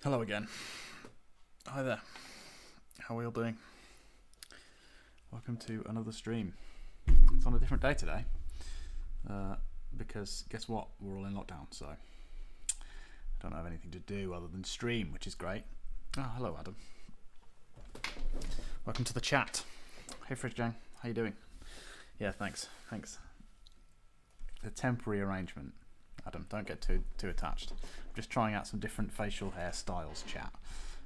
Hello again. Hi there. How are we all doing? Welcome to another stream. It's on a different day today because guess what? We're all in lockdown, so I don't have anything to do other than stream, which is great. Oh, hello, Adam. Welcome to the chat. Hey, Fridjang. How you doing? Yeah, thanks. The temporary arrangement. Adam, don't get too attached. I'm just trying out some different facial hairstyles, chat,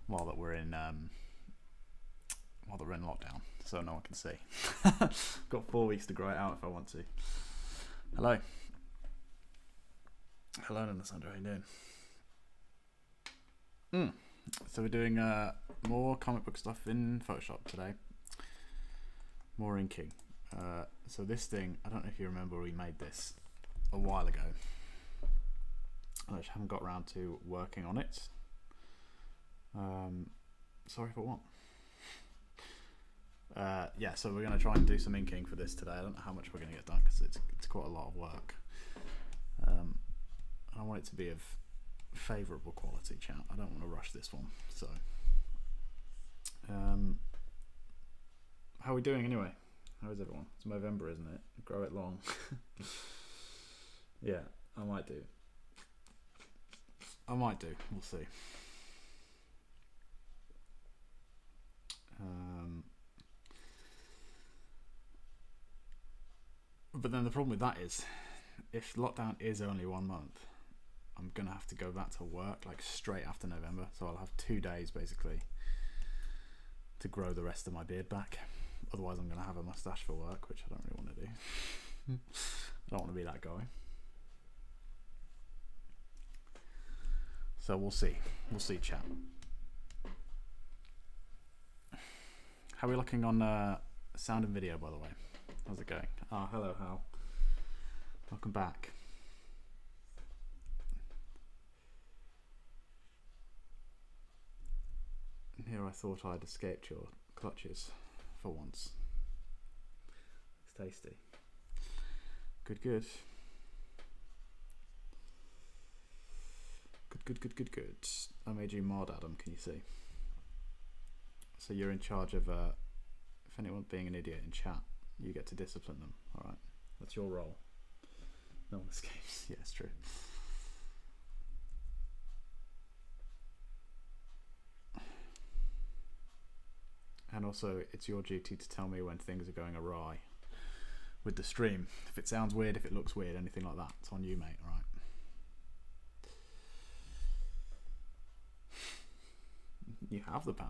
while that we're in lockdown, so no one can see. Got 4 weeks to grow it out if I want to. Hello, Alessandro. How you doing? So we're doing more comic book stuff in Photoshop today. More inking. So this thing, I don't know if you remember, we made this a while ago. I just haven't got around to working on it. Sorry for what? Yeah, so we're going to try and do some inking for this today. I don't know how much we're going to get done because it's quite a lot of work. I want it to be of favourable quality, chat. I don't want to rush this one. So, how are we doing anyway? How is everyone? It's November, isn't it? Grow it long. Yeah, I might do. We'll see. But then the problem with that is, if lockdown is only 1 month, I'm going to have to go back to work like straight after November. So I'll have 2 days basically to grow the rest of my beard back. Otherwise I'm going to have a mustache for work, which I don't really want to do. I don't want to be that guy. So we'll see, chat. How are we looking on sound and video, by the way? How's it going? Oh, hello, Hal. Welcome back. And here I thought I'd escaped your clutches for once. It's tasty. Good. Good. I made you mod, Adam, can you see? So you're in charge of, if anyone's being an idiot in chat, you get to discipline them, alright? That's your role. No one escapes. Yeah, it's true. And also, it's your duty to tell me when things are going awry with the stream. If it sounds weird, if it looks weird, anything like that, it's on you, mate, alright? You have the power.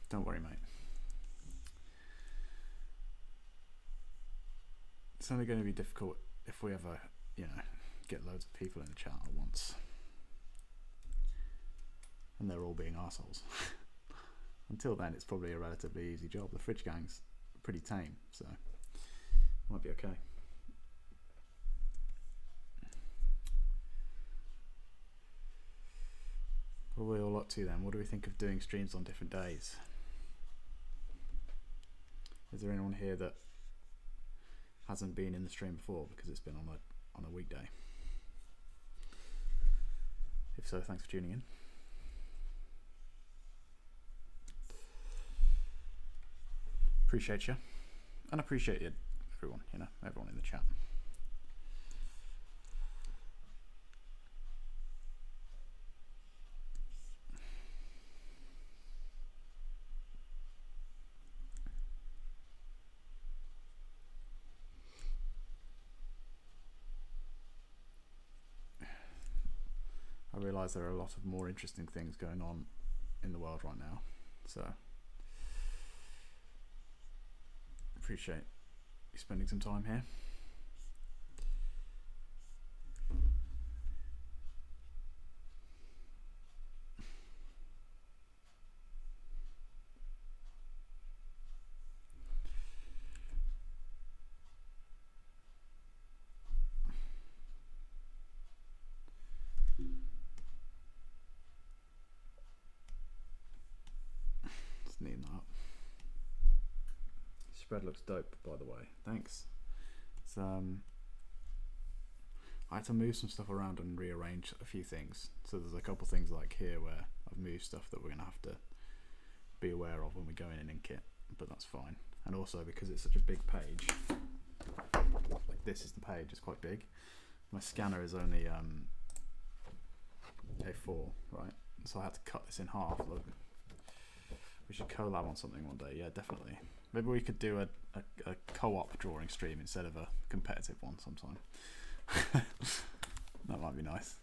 Don't worry, mate. It's only going to be difficult if we ever, get loads of people in the chat at once. And they're all being arseholes. Until then, it's probably a relatively easy job. The Fridge Gang's pretty tame, so might be okay. What are we all up to then? What do we think of doing streams on different days? Is there anyone here that hasn't been in the stream before because it's been on a weekday? If so, thanks for tuning in. Appreciate you. And appreciate you, everyone, everyone in the chat. I realise there are a lot of more interesting things going on in the world right now, so appreciate you spending some time here. Spread looks dope, by the way. Thanks. It's, I had to move some stuff around and rearrange a few things. So there's a couple things like here where I've moved stuff that we're going to have to be aware of when we go in and ink it, but that's fine. And also because it's such a big page, like this is the page, it's quite big. My scanner is only A4, right? So I had to cut this in half. Look, we should collab on something one day. Yeah, definitely. Maybe we could do a co-op drawing stream instead of a competitive one sometime. That might be nice.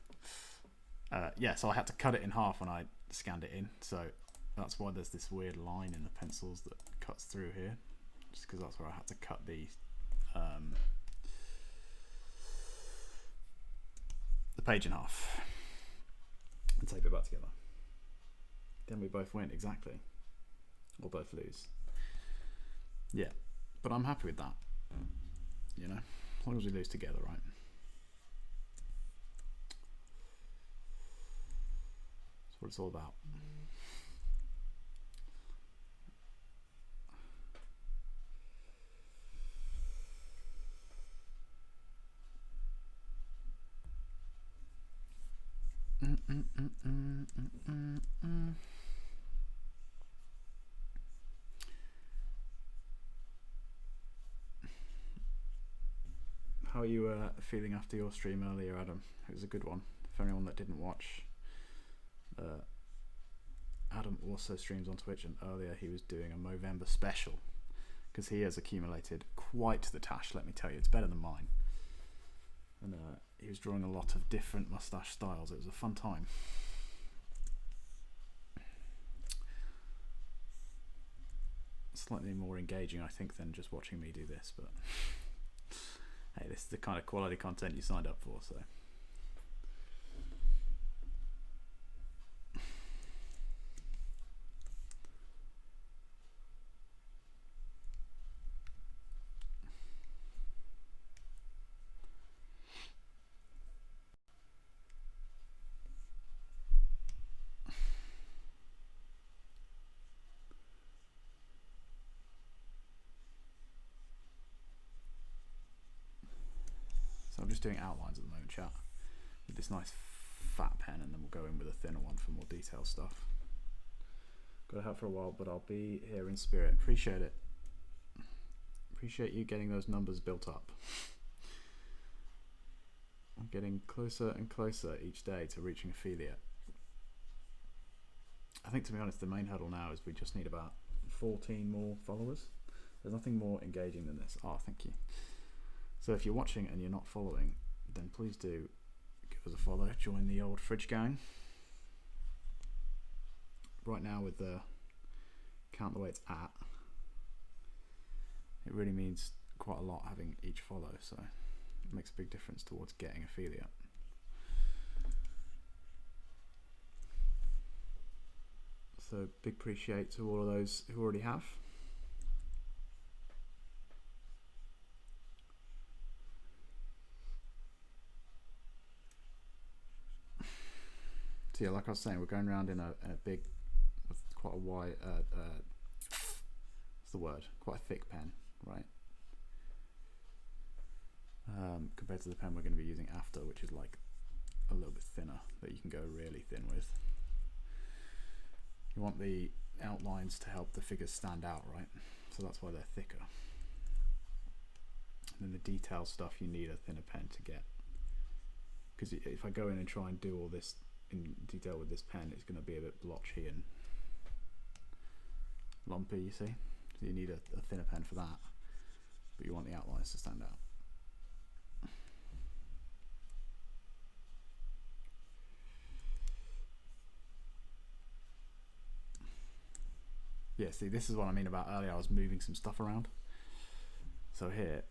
Yeah, so I had to cut it in half when I scanned it in. So that's why there's this weird line in the pencils that cuts through here. Just because that's where I had to cut the page in half and tape it back together. Then we both win, exactly. Or both lose. Yeah, but I'm happy with that. You know, as long as we lose together, right? That's what it's all about. How are you feeling after your stream earlier, Adam? It was a good one. For anyone that didn't watch, Adam also streams on Twitch, and earlier he was doing a Movember special because he has accumulated quite the tash, let me tell you. It's better than mine. And he was drawing a lot of different mustache styles. It was a fun time. Slightly more engaging, I think, than just watching me do this, but hey, this is the kind of quality content you signed up for, so. So I'm just doing outlines at the moment, chat, with this nice fat pen, and then we'll go in with a thinner one for more detailed stuff. Got to have for a while, but I'll be here in spirit. Appreciate it. Appreciate you getting those numbers built up. I'm getting closer and closer each day to reaching affiliate. I think, to be honest, the main hurdle now is we just need about 14 more followers. There's nothing more engaging than this. Oh, thank you. So if you're watching and you're not following, then please do give us a follow. Join the old fridge gang. Right now with the count the way it's at, it really means quite a lot having each follow, so it makes a big difference towards getting affiliate. So big appreciate to all of those who already have. So yeah, like I was saying, we're going around in a big, with quite a wide, what's the word? Quite a thick pen, right? Compared to the pen we're going to be using after, which is like a little bit thinner, that you can go really thin with. You want the outlines to help the figures stand out, right? So that's why they're thicker. And then the detail stuff you need a thinner pen to get. Because if I go in and try and do all this in detail with this pen, it's going to be a bit blotchy and lumpy, you see? So you need a thinner pen for that. But you want the outlines to stand out. Yeah, see, this is what I mean about earlier. I was moving some stuff around. So here,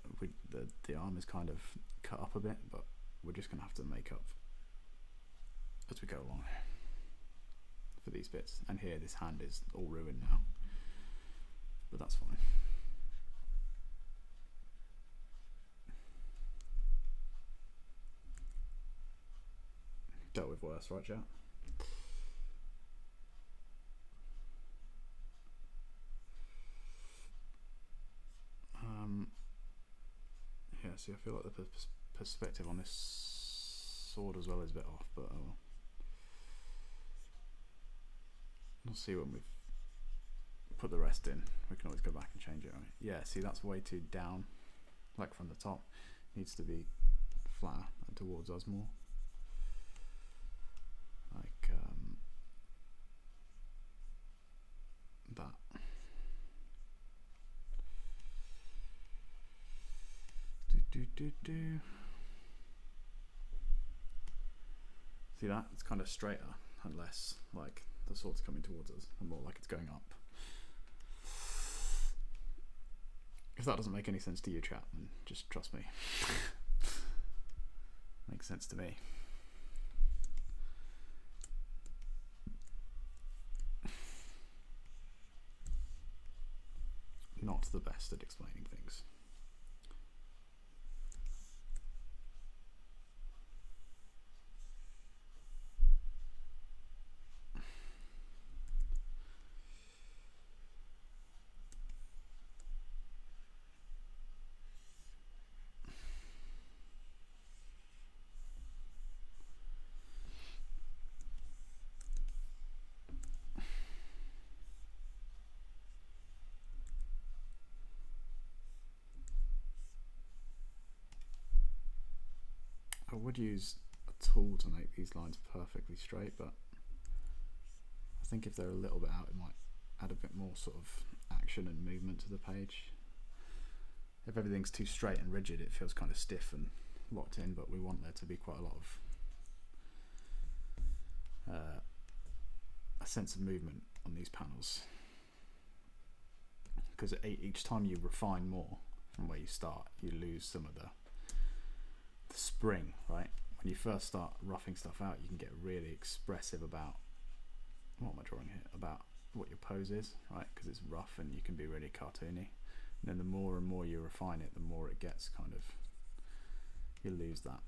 the arm is kind of cut up a bit, but we're just going to have to make up as we go along for these bits. And here, this hand is all ruined now, but that's fine. Dealt with worse, right, chat? see, I feel like the perspective on this sword as well is a bit off, but we'll see when we've put the rest in. We can always go back and change it, right? Yeah, see, that's way too down, like from the top. Needs to be flatter and towards us more. Like that. See that? It's kind of straighter and less like the sword's coming towards us and more like it's going up. If that doesn't make any sense to you, chat, then just trust me. Makes sense to me. Not the best at explaining things. I would use a tool to make these lines perfectly straight, but I think if they're a little bit out, it might add a bit more sort of action and movement to the page. If everything's too straight and rigid, it feels kind of stiff and locked in, but we want there to be quite a lot of a sense of movement on these panels, because each time you refine more from where you start, you lose some of the spring, right? When you first start roughing stuff out, you can get really expressive about, what am I drawing here, about what your pose is, right? Because it's rough and you can be really cartoony. And then the more and more you refine it, the more it gets kind of, you lose that.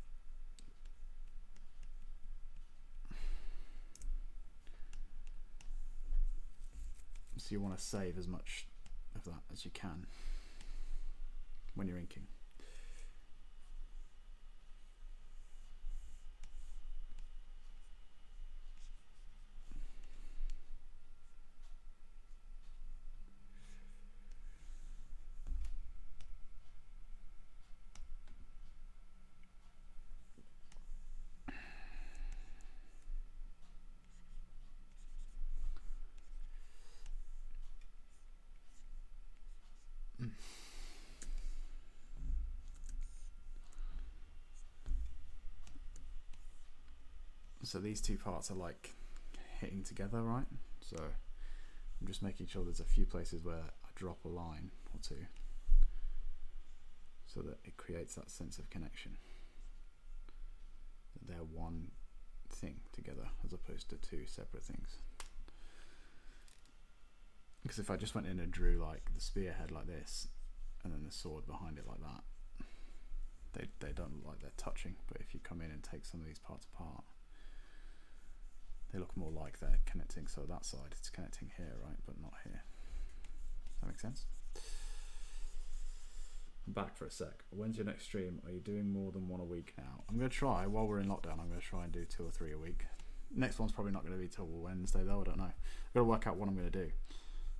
So you want to save as much of that as you can when you're inking. So these two parts are like hitting together, right? So I'm just making sure there's a few places where I drop a line or two so that it creates that sense of connection, that they're one thing together as opposed to two separate things. Because if I just went in and drew like the spearhead like this and then the sword behind it like that, they don't look like they're touching. But if you come in and take some of these parts apart, they look more like they're connecting. So that side, it's connecting here, right, but not here. Does that make sense? I'm back for a sec. When's your next stream? Are you doing more than one a week now? I'm going to try, while we're in lockdown, I'm going to try and do 2 or 3 a week. Next one's probably not going to be till Wednesday though, I don't know. I've got to work out what I'm going to do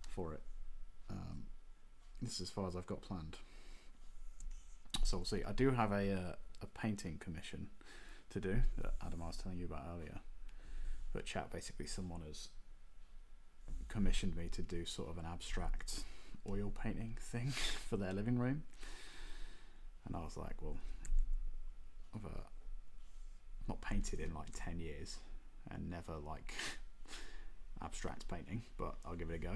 for it. This is as far as I've got planned. So we'll see. I do have a painting commission to do that Adam I was telling you about earlier. But chat, basically someone has commissioned me to do sort of an abstract oil painting thing for their living room. And I was like, well, I've not painted in like 10 years and never like abstract painting, but I'll give it a go.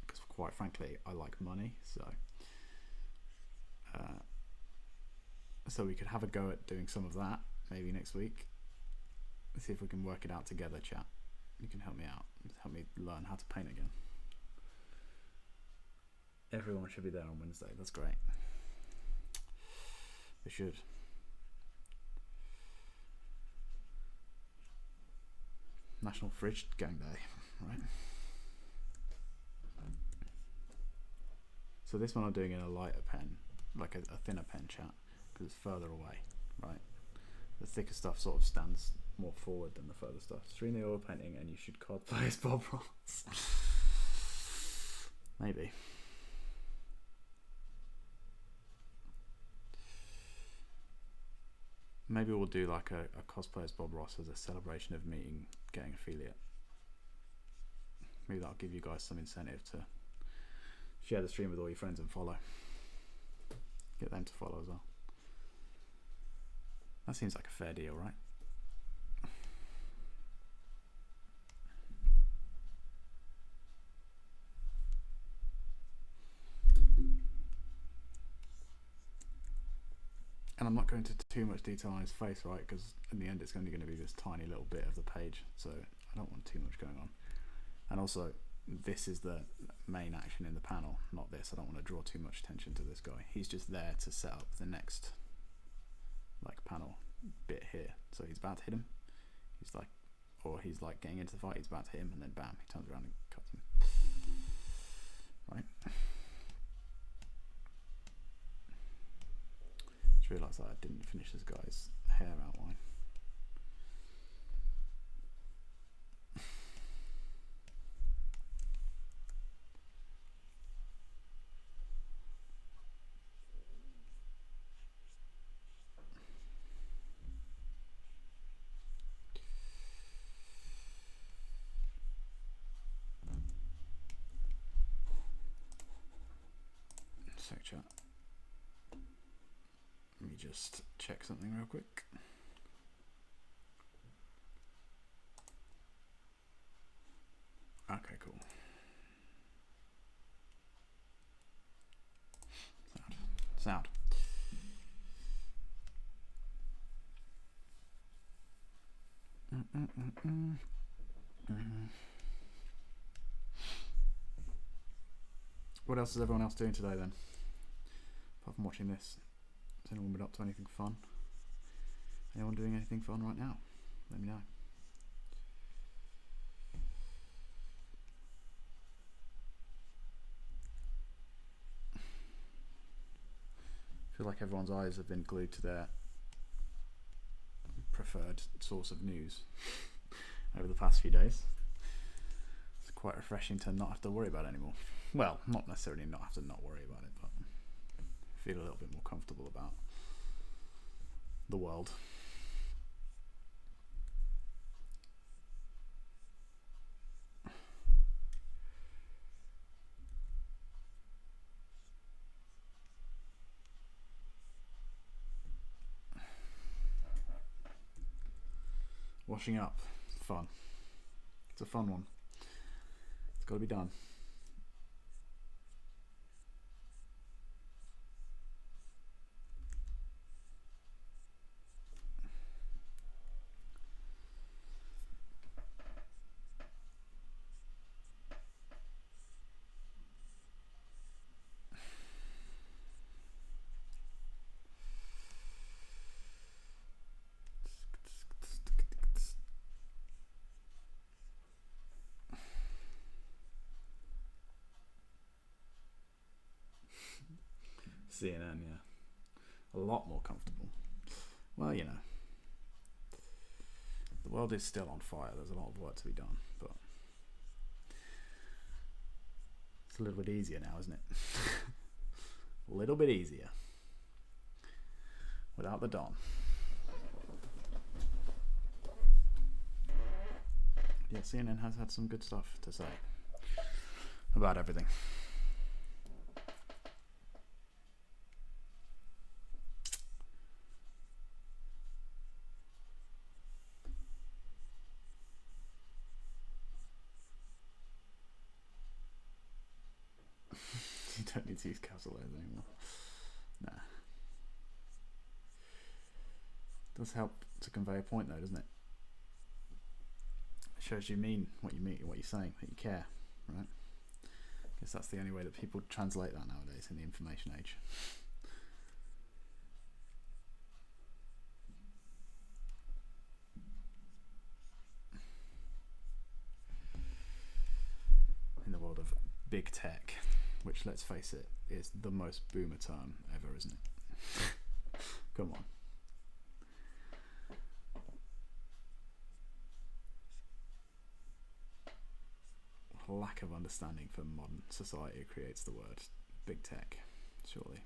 Because quite frankly, I like money, so we could have a go at doing some of that maybe next week. Let's see if we can work it out together, chat. You can help me out, help me learn how to paint again. Everyone should be there on Wednesday. That's great. They should. National Fridge Gang Day, right? So this one I'm doing in a lighter pen. like a thinner pen chat because it's further away, right? The thicker stuff sort of stands more forward than the further stuff. Stream the oil painting and you should cosplay as Bob Ross. Maybe. Maybe we'll do like a cosplay as Bob Ross as a celebration of getting affiliate. Maybe that'll give you guys some incentive to share the stream with all your friends and follow. Get them to follow as well. That seems like a fair deal, right? And I'm not going into too much detail on his face, right? Because in the end it's only going to be this tiny little bit of the page, so I don't want too much going on. And also, this is the main action in the panel, not this. I don't want to draw too much attention to this guy. He's just there to set up the next like panel bit here. So he's about to hit him. He's like getting into the fight. He's about to hit him, and then bam, he turns around and cuts him. Right. Just realised that I didn't finish this guy's hair outline. Sec chat. Let me just check something real quick. Okay, cool. Sound. What else is everyone else doing today then? Apart from watching this, has anyone been up to anything fun? Anyone doing anything fun right now? Let me know. I feel like everyone's eyes have been glued to their preferred source of news over the past few days. It's quite refreshing to not have to worry about it anymore. Well, not necessarily not have to not worry about it, but feel a little bit more comfortable about the world. Washing up, fun. It's a fun one. It's got to be done. CNN, yeah. A lot more comfortable. Well, you know. The world is still on fire. There's a lot of work to be done, but it's a little bit easier now, isn't it? A little bit easier. Without the Don. Yeah, CNN has had some good stuff to say about everything. You don't need to use capital letters anymore. Nah. Does help to convey a point though, doesn't it? It shows you mean, what you're saying, that you care, right? I guess that's the only way that people translate that nowadays in the information age. In the world of big tech, which, let's face it, is the most boomer term ever, isn't it? Come on. Lack of understanding for modern society creates the word big tech, surely.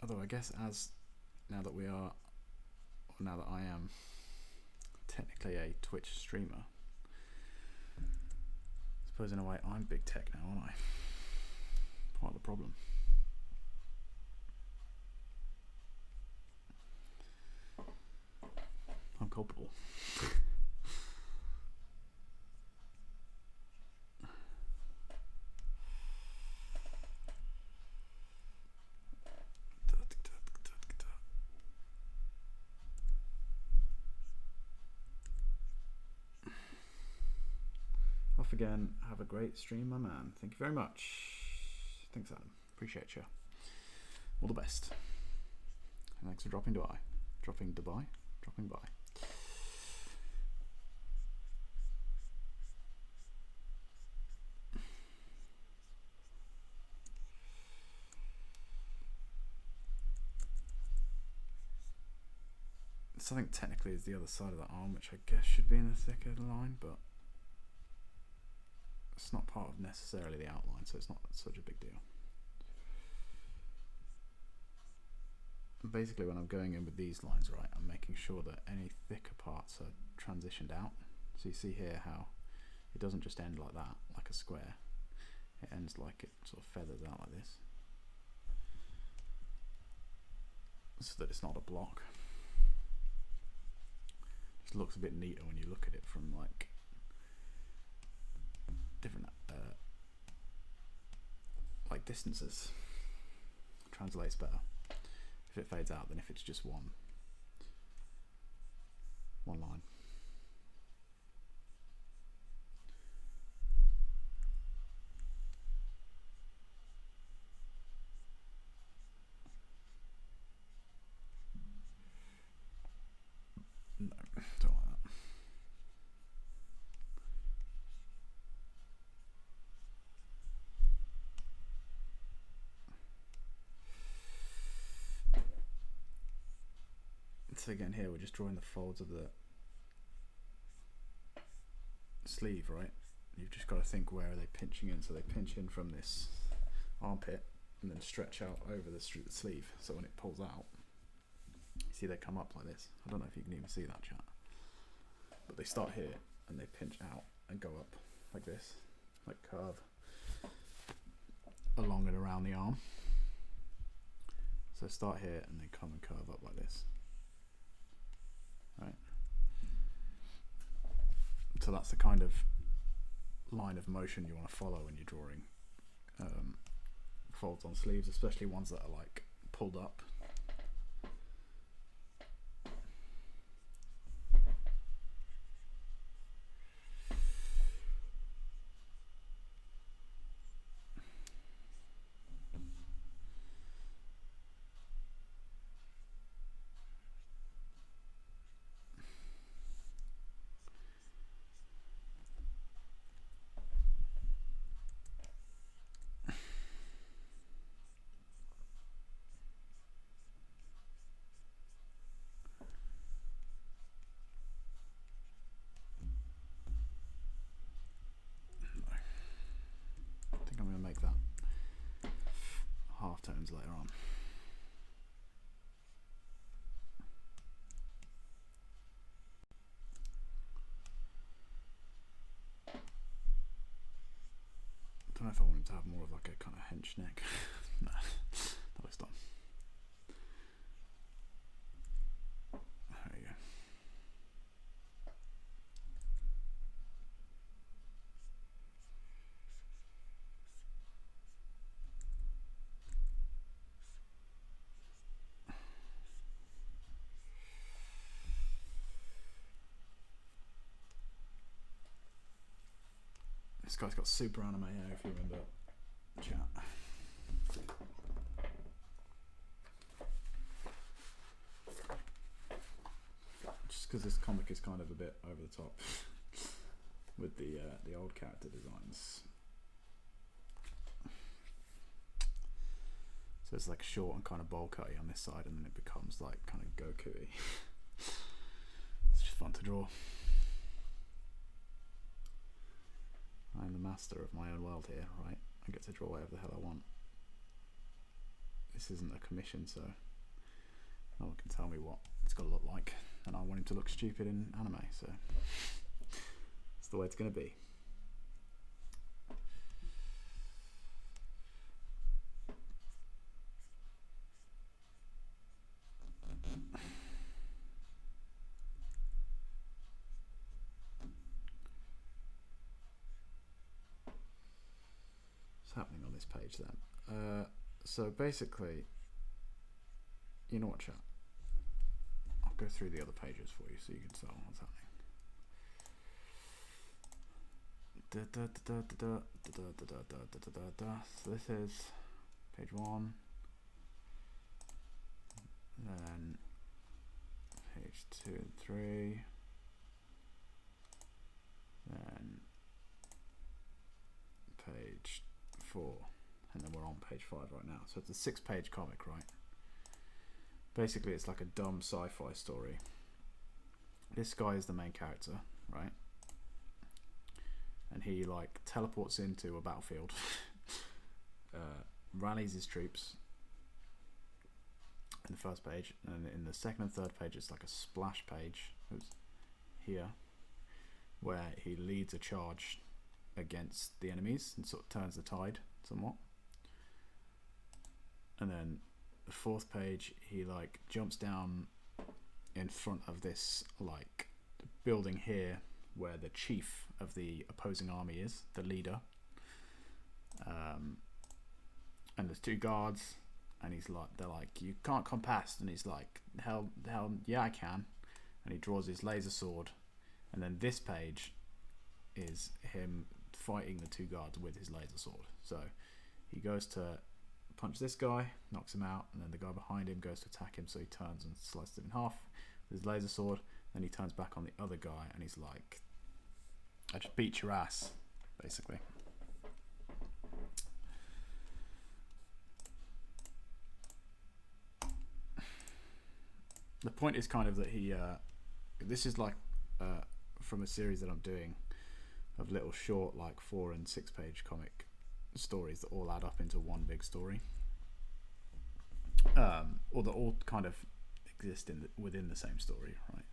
Although I guess now that I am technically a Twitch streamer, I suppose in a way I'm big tech now, aren't I? Part of the problem. I'm culpable. Off again. Have a great stream, my man. Thank you very much. Thanks, Adam. Appreciate you. All the best. And thanks for dropping by. Dropping by. Something technically is the other side of the arm, which I guess should be in the thicker line, but it's not part of necessarily the outline, so it's not such a big deal. And basically, when I'm going in with these lines, right, I'm making sure that any thicker parts are transitioned out. So you see here how it doesn't just end like that, like a square. It ends like it sort of feathers out like this, so that it's not a block. Just looks a bit neater when you look at it from like different like distances. Translates better if it fades out than if it's just one line. No, don't like that. So again, here we're just drawing the folds of the sleeve, right? You've just got to think, where are they pinching in? So they pinch in from this armpit and then stretch out over the sleeve. So when it pulls out, you see they come up like this. I don't know if you can even see that, chat. But they start here and they pinch out and go up like this, like curve along and around the arm. So start here and then come and curve up like this. Right. So that's the kind of line of motion you want to follow when you're drawing folds on sleeves, especially ones that are like pulled up. Tones later on. Don't know if I want him to have more of like a kind of hench neck. No, that looks done. There you go. This guy's got super anime hair, if you remember, chat. because this comic is kind of a bit over the top with the old character designs. So it's like short and kind of bowl cutty on this side, and then it becomes like kind of Goku-y. It's just fun to draw. I'm the master of my own world here, right? I get to draw whatever the hell I want. This isn't a commission, so no one can tell me what it's got to look like, and I want him to look stupid in anime, so that's the way it's going to be. What's happening on this page then? So basically, you know what, chat? I'll go through the other pages for you so you can tell what's happening. So this is page 1, then page 2 and 3, then page 4, and then we're on page 5 right now. So it's a 6-page comic, right? Basically, it's like a dumb sci-fi story. This guy is the main character, right? And he like teleports into a battlefield, rallies his troops in the first page, and in the second and third page it's like a splash page here, where he leads a charge against the enemies and sort of turns the tide somewhat. And then the fourth page, he like jumps down in front of this like building here where the chief of the opposing army is, the leader, and there's 2 guards, and they're like, you can't come past, and he's like, hell yeah I can, and he draws his laser sword, and then this page is him fighting the 2 guards with his laser sword. So he goes to punch this guy, knocks him out, and then the guy behind him goes to attack him, so he turns and slices him in half with his laser sword. Then he turns back on the other guy and he's like, I just beat your ass, basically. The point is kind of that he this is like from a series that I'm doing of little short like 4 and 6 page comic stories that all add up into one big story, or that all kind of exist within the same story, right?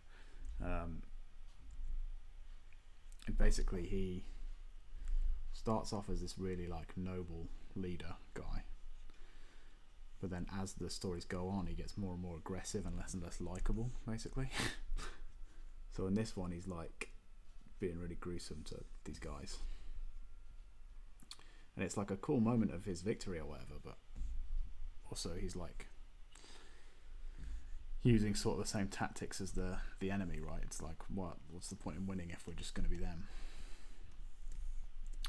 And basically he starts off as this really like noble leader guy, but then as the stories go on he gets more and more aggressive and less likable, basically. So in this one he's like being really gruesome to these guys, and it's like a cool moment of his victory or whatever, but also he's like using sort of the same tactics as the enemy, right? It's like, what's the point in winning if we're just going to be them?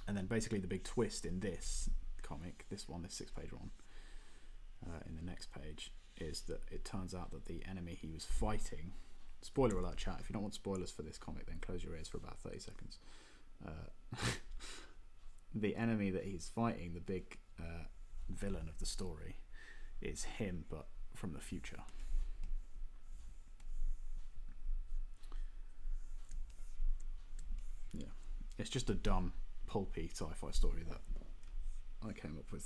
And then basically the big twist in this comic, this 6-page one, in the next page, is that it turns out that the enemy he was fighting, spoiler alert chat, if you don't want spoilers for this comic then close your ears for about 30 seconds. The enemy that he's fighting, the big villain of the story, is him but from the future. Yeah, it's just a dumb pulpy sci-fi story that I came up with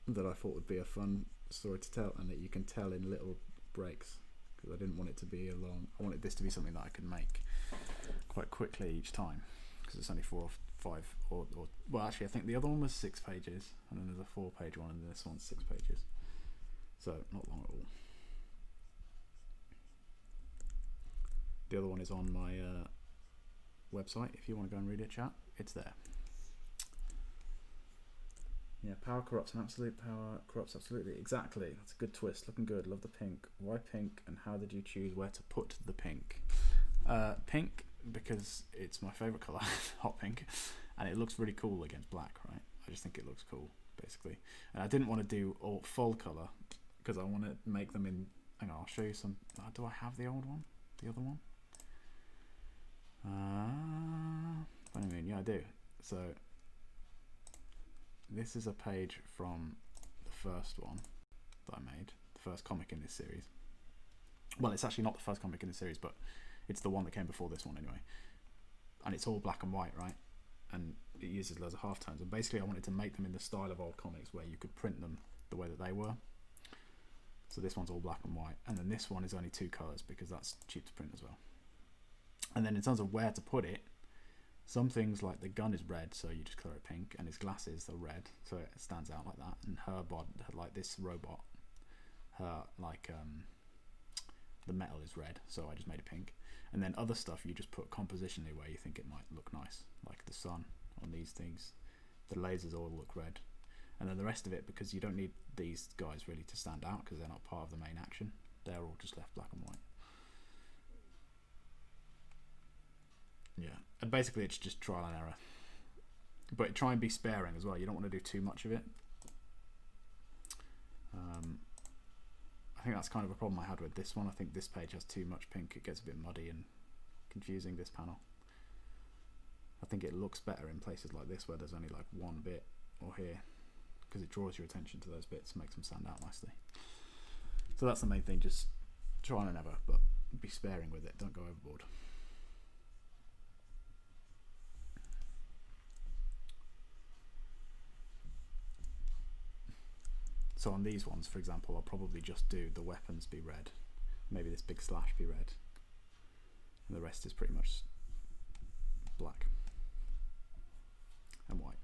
that I thought would be a fun story to tell, and that you can tell in little breaks, because I didn't want it to be I wanted this to be something that I could make quite quickly each time, because it's only 4 or 5 or well, actually I think the other one was 6 pages, and then there's a 4-page one, and this one's 6 pages, so not long at all. The other one is on my website if you want to go and read it, chat. It's there. Yeah, power corrupts, and absolute power corrupts absolutely. Exactly. That's a good twist. Looking good. Love the pink. Why pink, and how did you choose where to put the pink? Pink, because it's my favourite colour, hot pink, and it looks really cool against black, right? I just think it looks cool, basically. And I didn't want to do all full colour. because I want to make them in. Hang on, I'll show you some. Do I have the old one? The other one? What do you mean? Yeah, I do. So this is a page from the first one that I made, the first comic in this series. Well, it's actually not the first comic in the series, but it's the one that came before this one anyway. And it's all black and white, right? And it uses loads of halftones. And basically I wanted to make them in the style of old comics where you could print them the way that they were. So this one's all black and white. And then this one is only 2 colours because that's cheap to print as well. And then in terms of where to put it, some things like the gun is red, so you just colour it pink, and his glasses are red, so it stands out like that. And her body, like this robot, her the metal is red, so I just made it pink. And then other stuff you just put compositionally where you think it might look nice, like the sun on these things. The lasers all look red. And then the rest of it, because you don't need these guys really to stand out because they're not part of the main action, they're all just left black and white. Yeah, and basically it's just trial and error. But try and be sparing as well. You don't want to do too much of it. I think that's kind of a problem I had with this one. I think this page has too much pink. It gets a bit muddy and confusing, this panel. I think it looks better in places like this where there's only like one bit, or here, because it draws your attention to those bits and makes them stand out nicely. So that's the main thing, just try and never, but be sparing with it, don't go overboard. So on these ones, for example, I'll probably just do the weapons be red, maybe this big slash be red, and the rest is pretty much black and white.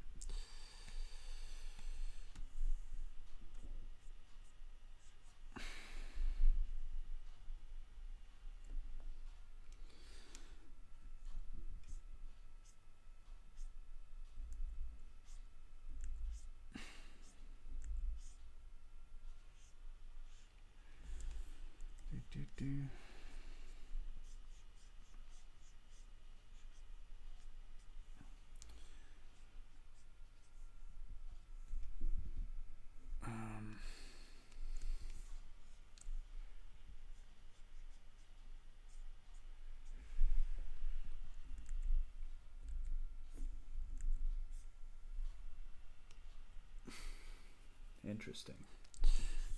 Interesting.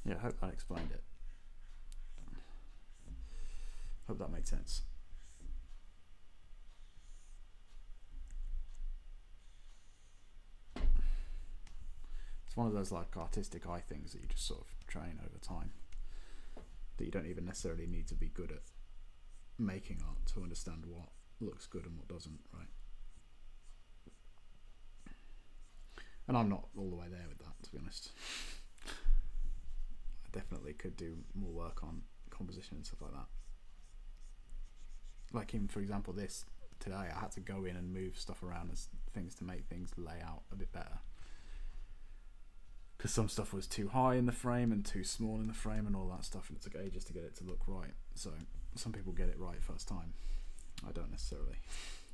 Yeah, I hope that explained it. Hope that made sense. It's one of those like artistic eye things that you just sort of train over time, that you don't even necessarily need to be good at making art to understand what looks good and what doesn't, right? And I'm not all the way there with that, to be honest. I definitely could do more work on composition and stuff like that. Like even, for example, this today, I had to go in and move stuff around as things to make things lay out a bit better. Because some stuff was too high in the frame and too small in the frame and all that stuff, and it took ages to get it to look right. So some people get it right first time. I don't necessarily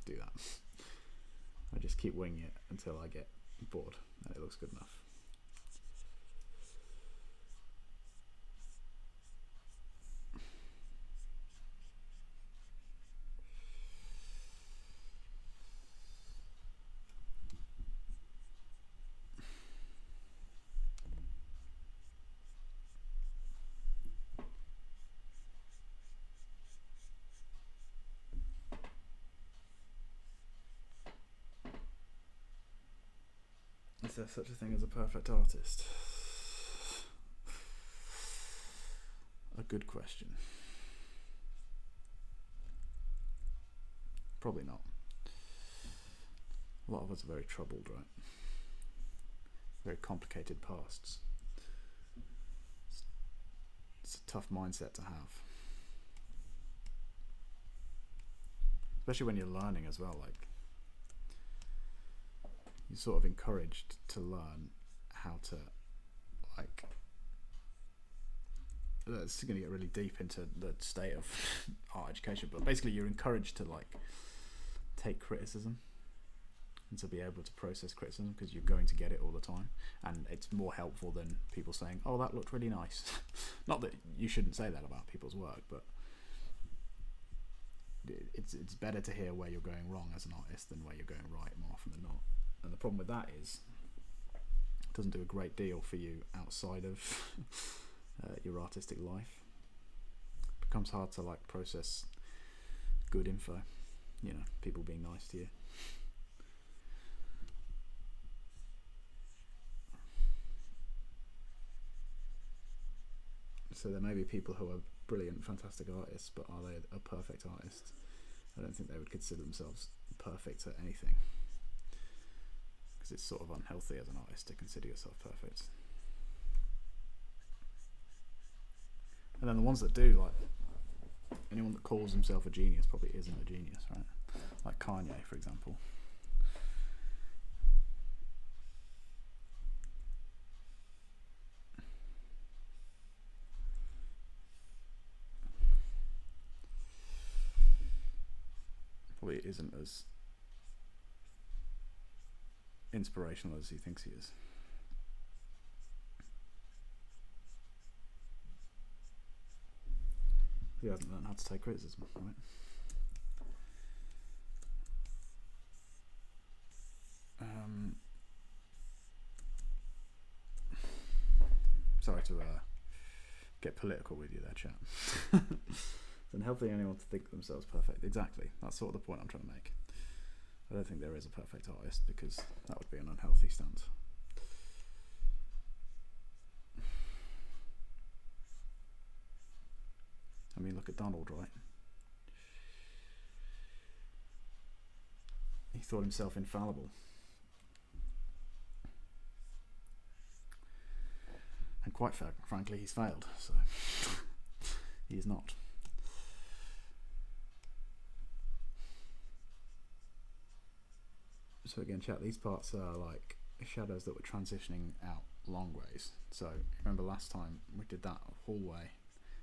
do that. I just keep winging it until I get bored and it looks good enough. Is there such a thing as a perfect artist? A good question. Probably not. A lot of us are very troubled, right? Very complicated pasts. It's a tough mindset to have. Especially when you're learning as well, like you're sort of encouraged to learn how to, like, it's going to get really deep into the state of art education, but basically you're encouraged to like take criticism, and to be able to process criticism, because you're going to get it all the time, and it's more helpful than people saying, oh, that looked really nice. Not that you shouldn't say that about people's work, but it's better to hear where you're going wrong as an artist than where you're going right more often than not. And the problem with that is it doesn't do a great deal for you outside of your artistic life. It becomes hard to like process good info, you know, people being nice to you. So there may be people who are brilliant, fantastic artists, but are they a perfect artist? I don't think they would consider themselves perfect at anything, because it's sort of unhealthy as an artist to consider yourself perfect. And then the ones that do, like anyone that calls himself a genius probably isn't a genius, right? Like Kanye, for example. Probably isn't as inspirational as he thinks he is. He hasn't learned how to take criticism, right? Sorry to get political with you there, chat. It's unhealthy anyone to think themselves perfect. Exactly. That's sort of the point I'm trying to make. I don't think there is a perfect artist, because that would be an unhealthy stance. I mean, look at Donald, right? He thought himself infallible. And quite frankly, he's failed, so he's not. So again, chat, these parts are like shadows that were transitioning out long ways. So remember last time we did that hallway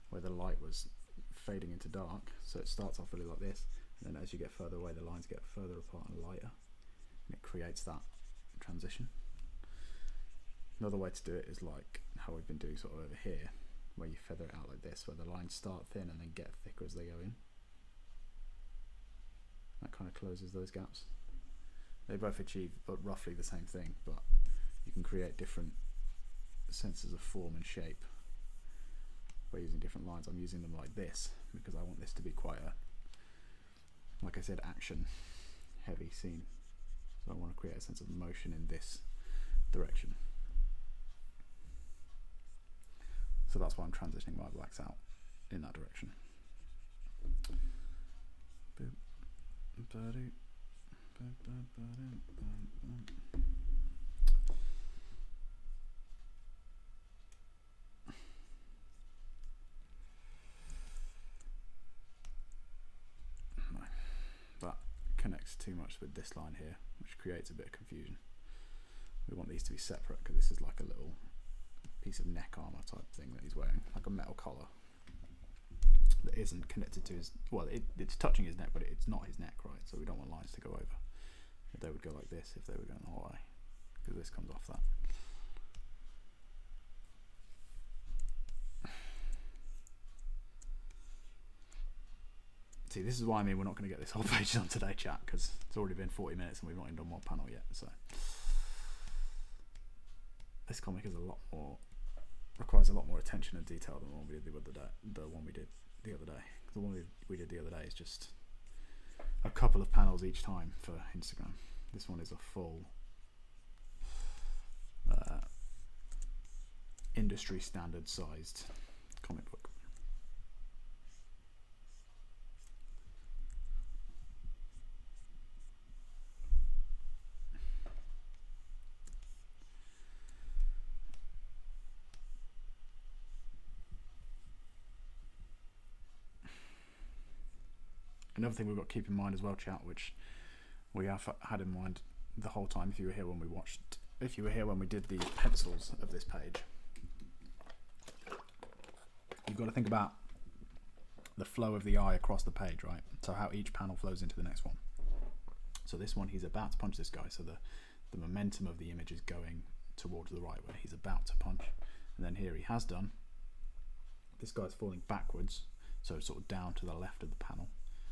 where the light was fading into dark, so it starts off really like this, and then as you get further away the lines get further apart and lighter, and it creates that transition. Another way to do it is like how we've been doing sort of over here, where you feather it out like this, where the lines start thin and then get thicker as they go in. That kind of closes those gaps. They both achieve but roughly the same thing, but you can create different senses of form and shape by using different lines. I'm using them like this because I want this to be quite a, like I said, action heavy scene. So I want to create a sense of motion in this direction. So that's why I'm transitioning my blacks out in that direction. That connects too much with this line here, which creates a bit of confusion. We want these to be separate because this is like a little piece of neck armor type thing that he's wearing, like a metal collar that isn't connected to his, well, it's touching his neck, but it's not his neck, right? So we don't want lines to go over. They would go like this if they were going the whole way, because this comes off that. See, this is why I mean we're not going to get this whole page done today, chat, because it's already been 40 minutes and we've not even done one panel yet. So this comic is requires a lot more attention and detail than the one we did the other day. The one we did the other day is just a couple of panels each time for Instagram. This one is a full industry standard sized comic book. Another thing we've got to keep in mind as well, chat, which we have had in mind the whole time, if you were here when we did the pencils of this page, you've got to think about the flow of the eye across the page, right? So how each panel flows into the next one. So this one, he's about to punch this guy, so the momentum of the image is going towards the right where he's about to punch. And then here he has done. This guy's falling backwards, so sort of down to the left of the panel.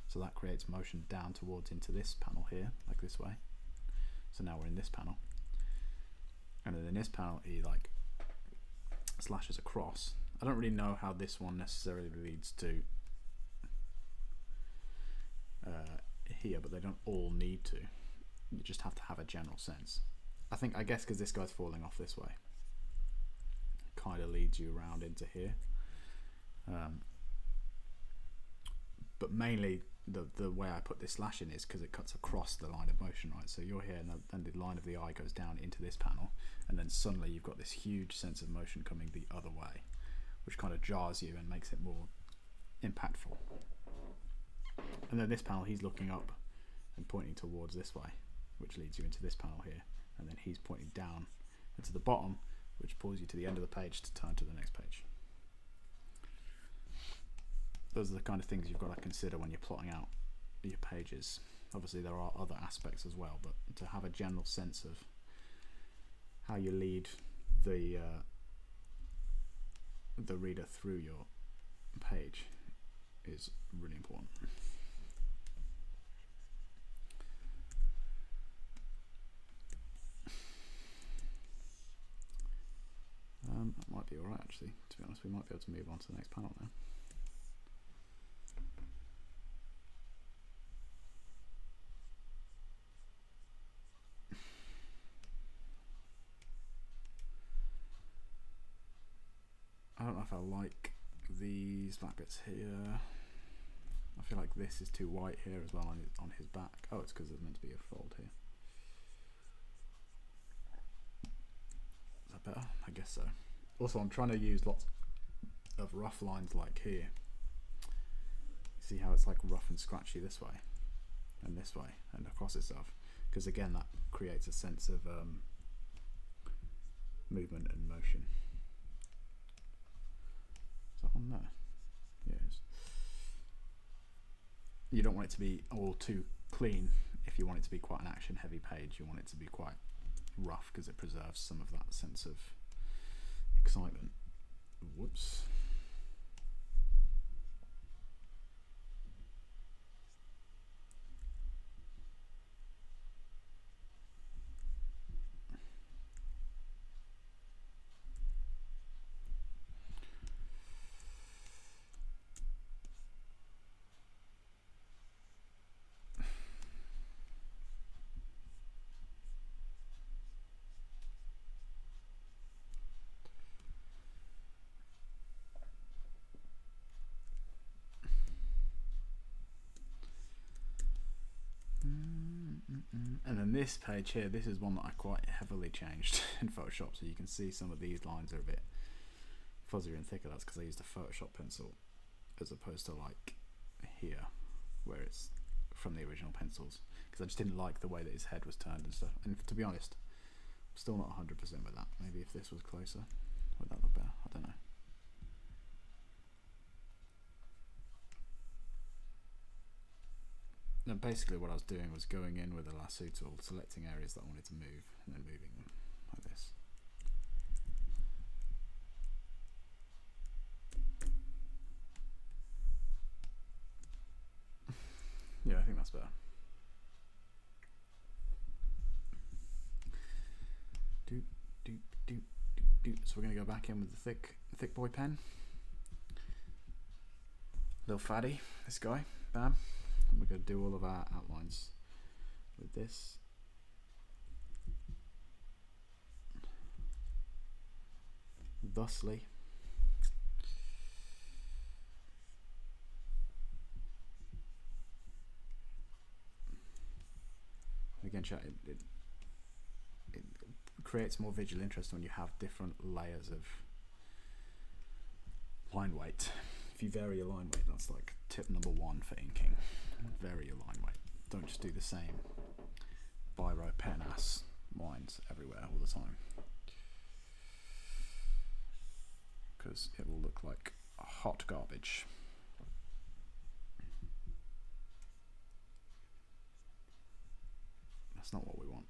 So that creates motion down towards into this panel here, like this way. So now we're in this panel. And then in this panel, he like slashes across. I don't really know how this one necessarily leads to here, but they don't all need to. You just have to have a general sense. I guess because this guy's falling off this way, kind of leads you around into here. But mainly the way I put this slash in is because it cuts across the line of motion, right? So you're here, and then the line of the eye goes down into this panel, and then suddenly you've got this huge sense of motion coming the other way, which kind of jars you and makes it more impactful. And then this panel, he's looking up and pointing towards this way, which leads you into this panel here, and then he's pointing down into the bottom, which pulls you to the end of the page to turn to the next page. Those are the kind of things you've got to consider when you're plotting out your pages. Obviously there are other aspects as well, but to have a general sense of how you lead the reader through your page is really important. That might be alright actually, to be honest. We might be able to move on to the next panel now. I don't know if I like these black bits here. I feel like this is too white here as well on his back. Oh, it's because there's meant to be a fold here. Is that better? I guess so. Also, I'm trying to use lots of rough lines like here. See how it's like rough and scratchy this way and across itself, because again that creates a sense of movement and motion. Is that on there? Yes. You don't want it to be all too clean. If you want it to be quite an action heavy page, you want it to be quite rough because it preserves some of that sense of excitement. Whoops. And then this page here, this is one that I quite heavily changed in Photoshop, so you can see some of these lines are a bit fuzzier and thicker. That's because I used a Photoshop pencil as opposed to like here where it's from the original pencils, because I just didn't like the way that his head was turned and stuff. And to be honest, I'm still not 100% with that. Maybe if this was closer, would that look better? I don't know. And basically what I was doing was going in with a lasso tool, selecting areas that I wanted to move, and then moving them like this. Yeah, I think that's better. So we're going to go back in with the thick boy pen. Little fatty, this guy, bam. And we're going to do all of our outlines with this. Thusly. Again, chat, it creates more visual interest when you have different layers of line weight. If you vary your line weight, that's like tip number 1 for inking. Vary your line weight. Don't just do the same biro pen ass lines everywhere all the time, because it will look like hot garbage. That's not what we want.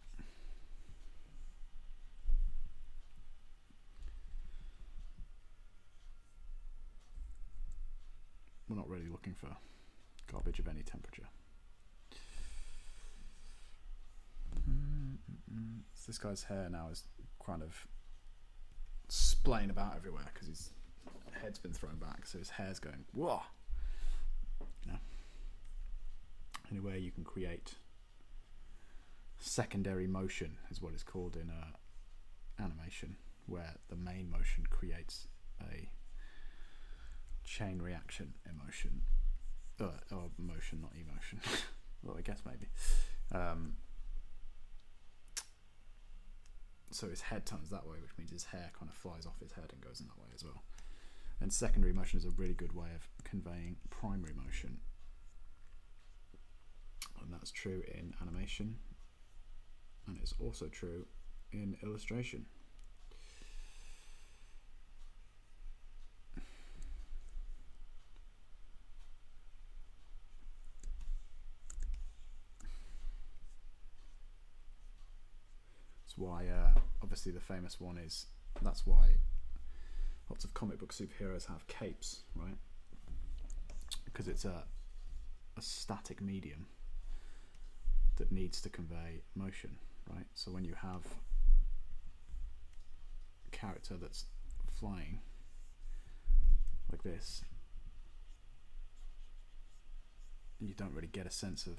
We're not really looking for garbage of any temperature. So this guy's hair now is kind of splaying about everywhere because his head's been thrown back, so his hair's going whoa. You know, anywhere you can create secondary motion is what it's called in animation, where the main motion creates a chain reaction emotion, or motion, not emotion. Well, I guess maybe. So his head turns that way, which means his hair kind of flies off his head and goes in that way as well. And secondary motion is a really good way of conveying primary motion. And that's true in animation. And it's also true in illustration. That's why, obviously, the famous one is, that's why lots of comic book superheroes have capes, right? Because it's a static medium that needs to convey motion, right? So when you have a character that's flying like this, you don't really get a sense of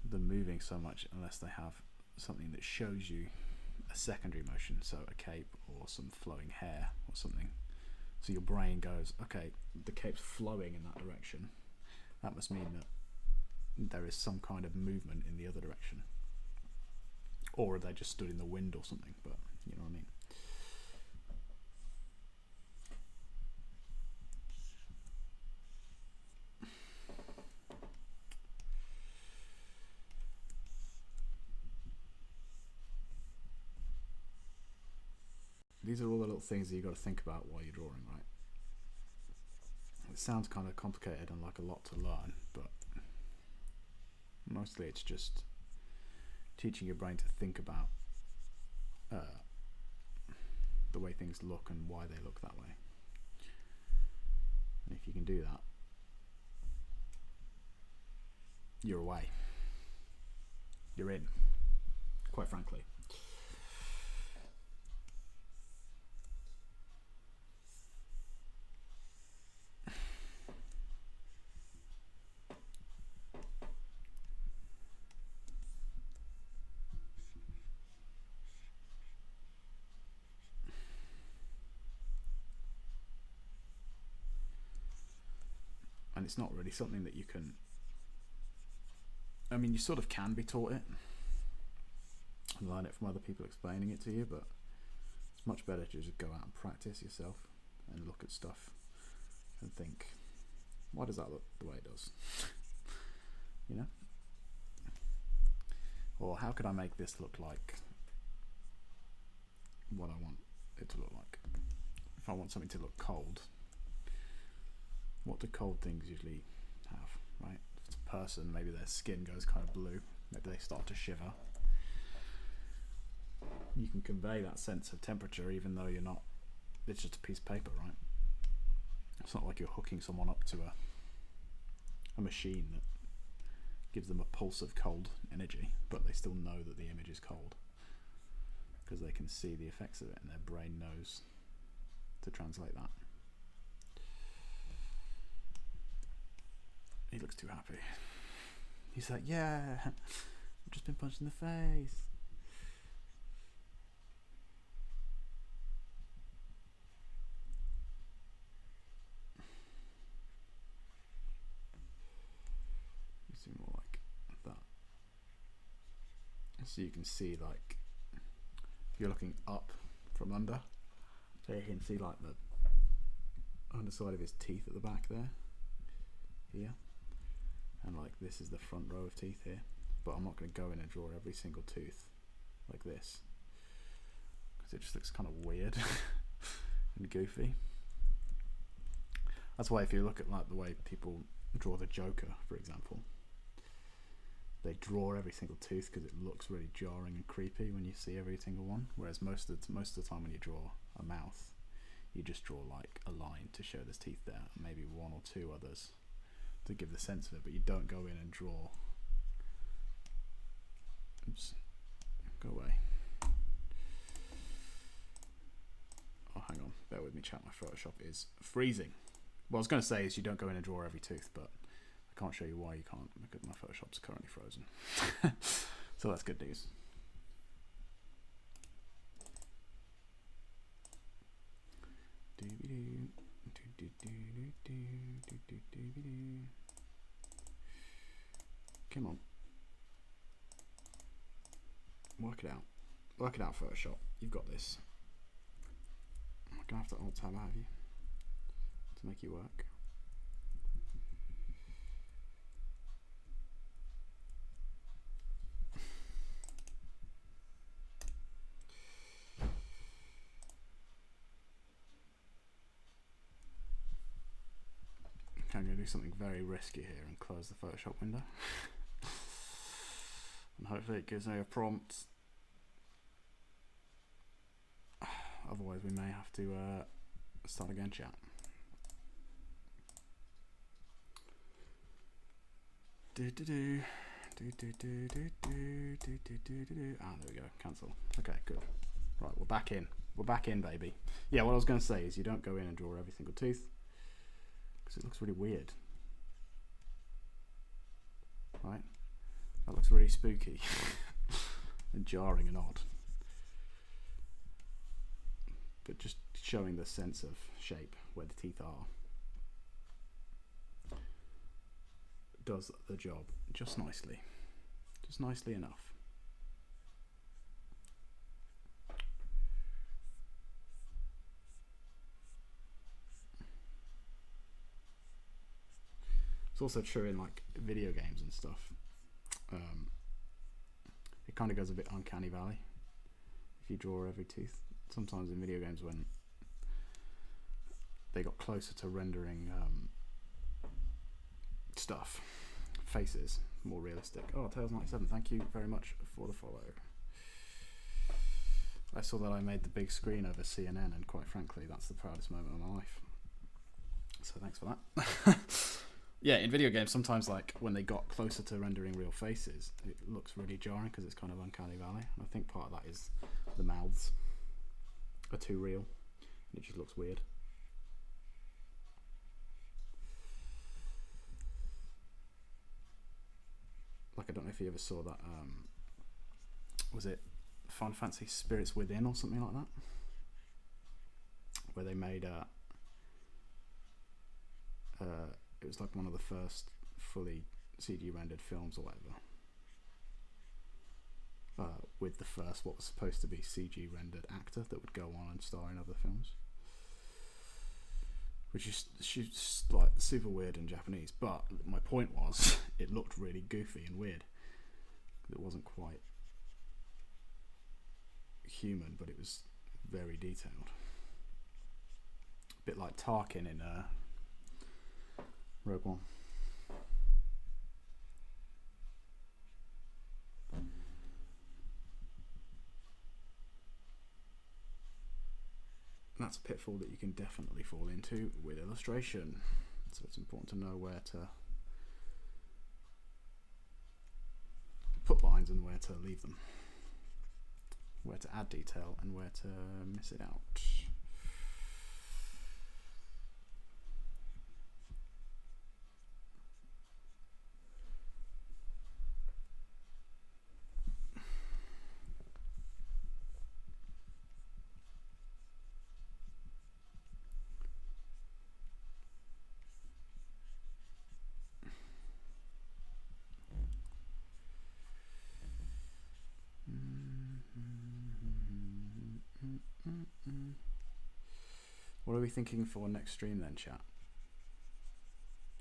them moving so much unless they have something that shows you a secondary motion, so a cape or some flowing hair or something. So your brain goes, okay, the cape's flowing in that direction. That must mean that there is some kind of movement in the other direction. Or they just stood in the wind or something, but you know what I mean. These are all the little things that you've got to think about while you're drawing, right? It sounds kind of complicated and like a lot to learn, but mostly it's just teaching your brain to think about the way things look and why they look that way. And if you can do that, you're away. You're in, quite frankly. And it's not really something that you can, I mean, you sort of can be taught it and learn it from other people explaining it to you, but it's much better to just go out and practice yourself and look at stuff and think, why does that look the way it does? You know? Or how could I make this look like what I want it to look like? If I want something to look cold, what do cold things usually have, right? If it's a person, maybe their skin goes kind of blue, maybe they start to shiver. You can convey that sense of temperature even though you're not, it's just a piece of paper, right? It's not like you're hooking someone up to a machine that gives them a pulse of cold energy, but they still know that the image is cold because they can see the effects of it and their brain knows to translate that. He looks too happy. He's like, yeah, I've just been punched in the face. You see more like that. So you can see, like, if you're looking up from under, so you can see like the underside of his teeth at the back there, here. And like this is the front row of teeth here, but I'm not going to go in and draw every single tooth like this because it just looks kind of weird and goofy. That's why if you look at like the way people draw the Joker, for example, they they draw every single tooth because it looks really jarring and creepy when you see every single one. Whereas most of the time when you draw a mouth, you just draw like a line to show there's teeth there, and maybe one or two others to give the sense of it, but you don't go in and draw. Oops, go away. Oh, hang on, bear with me, chat. My Photoshop is freezing. What I was going to say is you don't go in and draw every tooth, but I can't show you why you can't because my Photoshop's currently frozen. So that's good news. Come on. Work it out. Work it out, Photoshop. You've got this. I'm going to have to alt-tab out of you to make you work. I'm going to do something very risky here and close the Photoshop window. And hopefully it gives me a prompt. Otherwise we may have to start again, chat. Ah, there we go, cancel. Okay, good. Right, we're back in. We're back in, baby. Yeah, what I was going to say is you don't go in and draw every single tooth, because it looks really weird. Right? That looks really spooky and jarring and odd. But just showing the sense of shape where the teeth are does the job just nicely. Just nicely enough. It's also true in like video games and stuff. It kind of goes a bit uncanny valley if you draw every tooth. Sometimes in video games when they got closer to rendering stuff, faces, more realistic. Oh, Tails97, thank you very much for the follow. I saw that I made the big screen over CNN, and quite frankly, that's the proudest moment of my life. So thanks for that. Yeah, in video games, sometimes like when they got closer to rendering real faces, it looks really jarring because it's kind of uncanny valley. And I think part of that is the mouths are too real, and it just looks weird. Like, I don't know if you ever saw that, was it Final Fantasy Spirits Within or something like that? Where they made it was like one of the first fully CG rendered films or whatever, with the first what was supposed to be CG rendered actor that would go on and star in other films, which is like super weird in Japanese. But my point was, it looked really goofy and weird. It wasn't quite human, but it was very detailed. A bit like Tarkin in Rogue One. That's a pitfall that you can definitely fall into with illustration. So it's important to know where to put lines and where to leave them, where to add detail and where to miss it out. What are we thinking for next stream then, chat?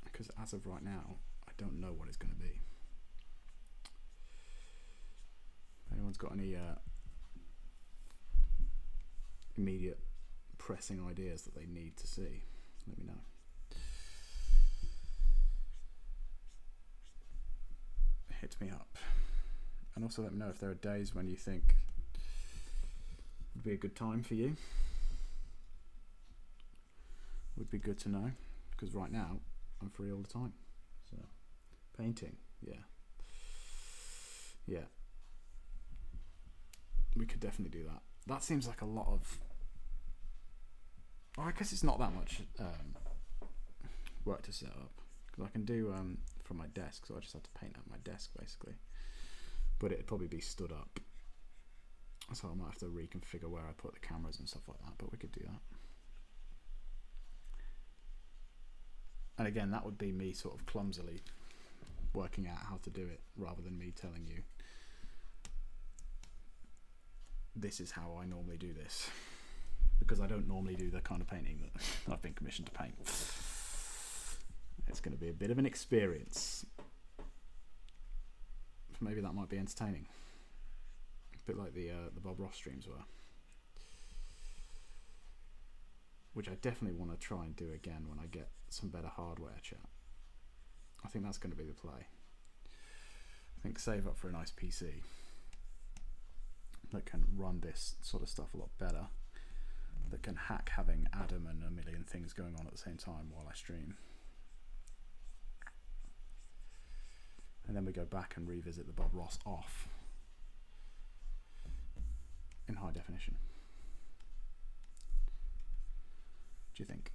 Because as of right now, I don't know what it's going to be. If anyone's got any immediate pressing ideas that they need to see, let me know. hit me up. And also let me know if there are days when you think would be a good time for you. Would be good to know, because right now I'm free all the time. So painting, yeah, we could definitely do that. That seems like a lot of, well, I guess it's not that much work to set up, because I can do from my desk, so I just have to paint out my desk basically, but it'd probably be stood up, so I might have to reconfigure where I put the cameras and stuff like that, but we could do that. And again, that would be me sort of clumsily working out how to do it, rather than me telling you this is how I normally do this, because I don't normally do the kind of painting that I've been commissioned to paint. It's going to be a bit of an experience. Maybe that might be entertaining, a bit like the Bob Ross streams were, which I definitely want to try and do again when I get some better hardware, chat. I think that's going to be the play. I think save up for a nice PC that can run this sort of stuff a lot better, that can hack having Adam and a million things going on at the same time while I stream. And then we go back and revisit the Bob Ross off in high definition. Do you think?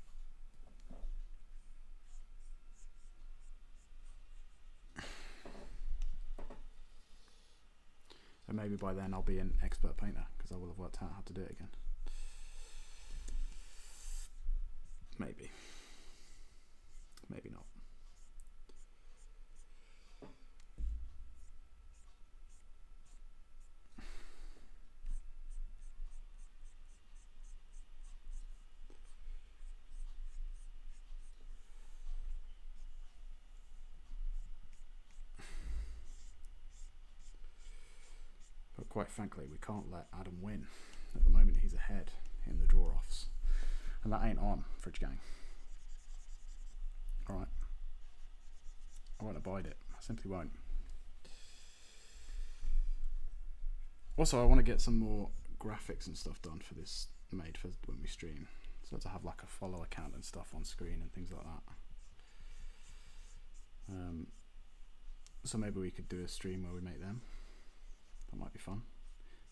And maybe by then I'll be an expert painter, because I will have worked out how to do it again. Maybe. Maybe not. But quite frankly, we can't let Adam win. At the moment, he's ahead in the draw-offs. And that ain't on, Fridge Gang. Alright. I won't abide it. I simply won't. Also, I want to get some more graphics and stuff done for this, made for when we stream. So to have like a follow account and stuff on screen and things like that. So maybe we could do a stream where we make them. That might be fun.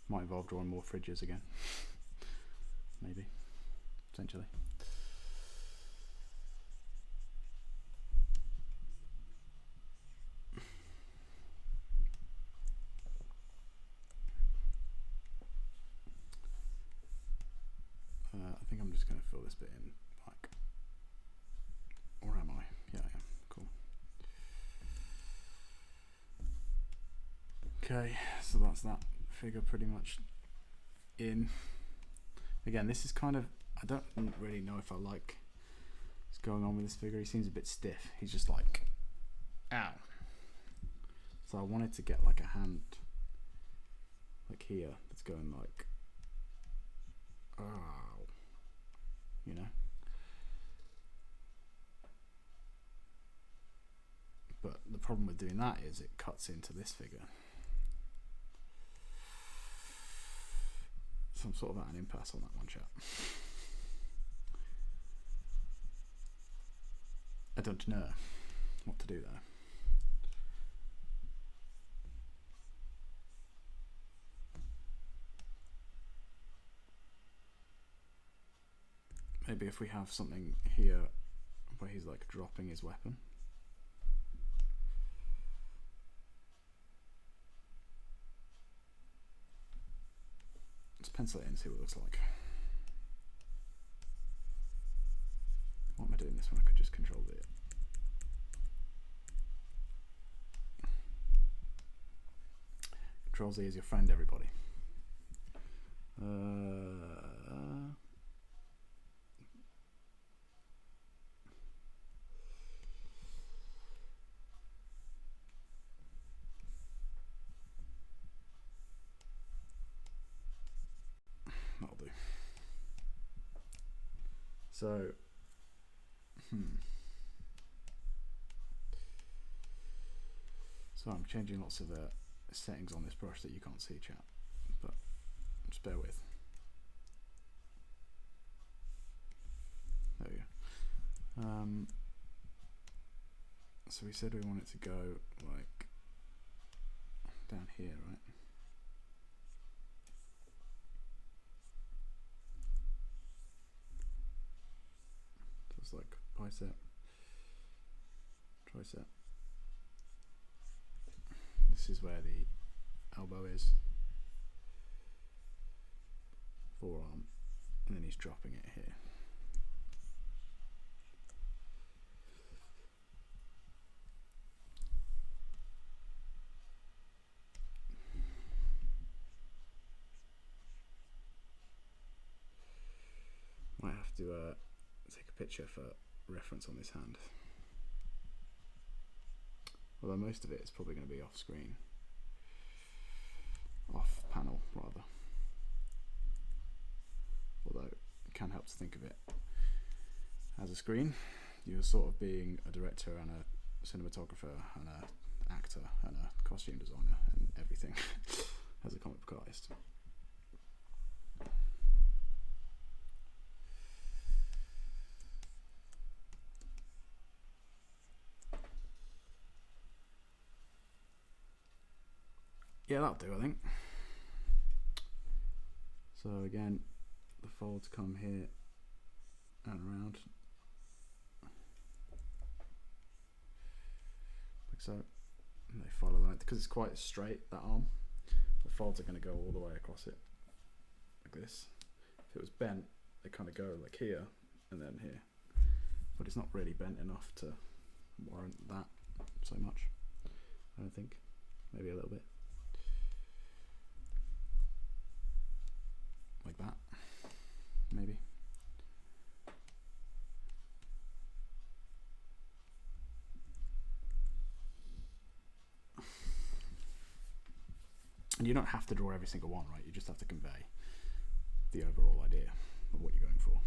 Might involve drawing more fridges again. Maybe. Potentially. I think I'm just going to fill this bit in, like, or am I? Yeah, I am. Cool. Okay, so that's that figure pretty much in. Again, this is kind of, I don't really know if I like what's going on with this figure. He seems a bit stiff. He's just like, ow. So I wanted to get like a hand, like here, that's going like, ow, you know? But the problem with doing that is it cuts into this figure. So I'm sort of at an impasse on that one, chat. I don't know what to do there. Maybe if we have something here where he's like dropping his weapon. Let's pencil it in and see what it looks like. What am I doing this one? I could just control it. Control Z is your friend, everybody. That'll do. So, so So I'm changing lots of the settings on this brush that you can't see, chat, but just bear with. There we go. So we said we want it to go like down here, right? Just like bicep, tricep. This is where the elbow is, forearm, and then he's dropping it here. Might have to take a picture for reference on this hand. Although most of it is probably going to be off screen. Off panel, rather. Although it can help to think of it as a screen. You're sort of being a director and a cinematographer and an actor and a costume designer and everything as a comic book artist. Yeah, that'll do, I think. So again, the folds come here and around, like so, and they follow that because it's quite straight, that arm. The folds are going to go all the way across it, like this. If it was bent, they kind of go like here and then here, but it's not really bent enough to warrant that so much, I don't think. Maybe a little bit. Like that, maybe. And you don't have to draw every single one, right? You just have to convey the overall idea of what you're going for.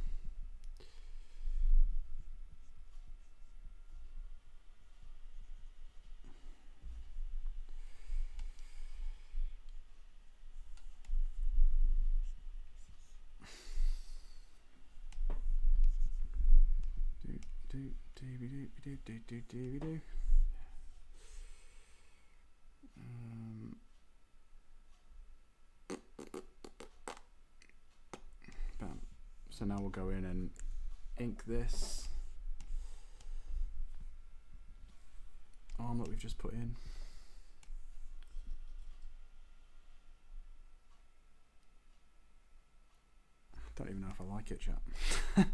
Bam. So now we'll go in and ink this arm that we've just put in. I don't even know if I like it, chat. I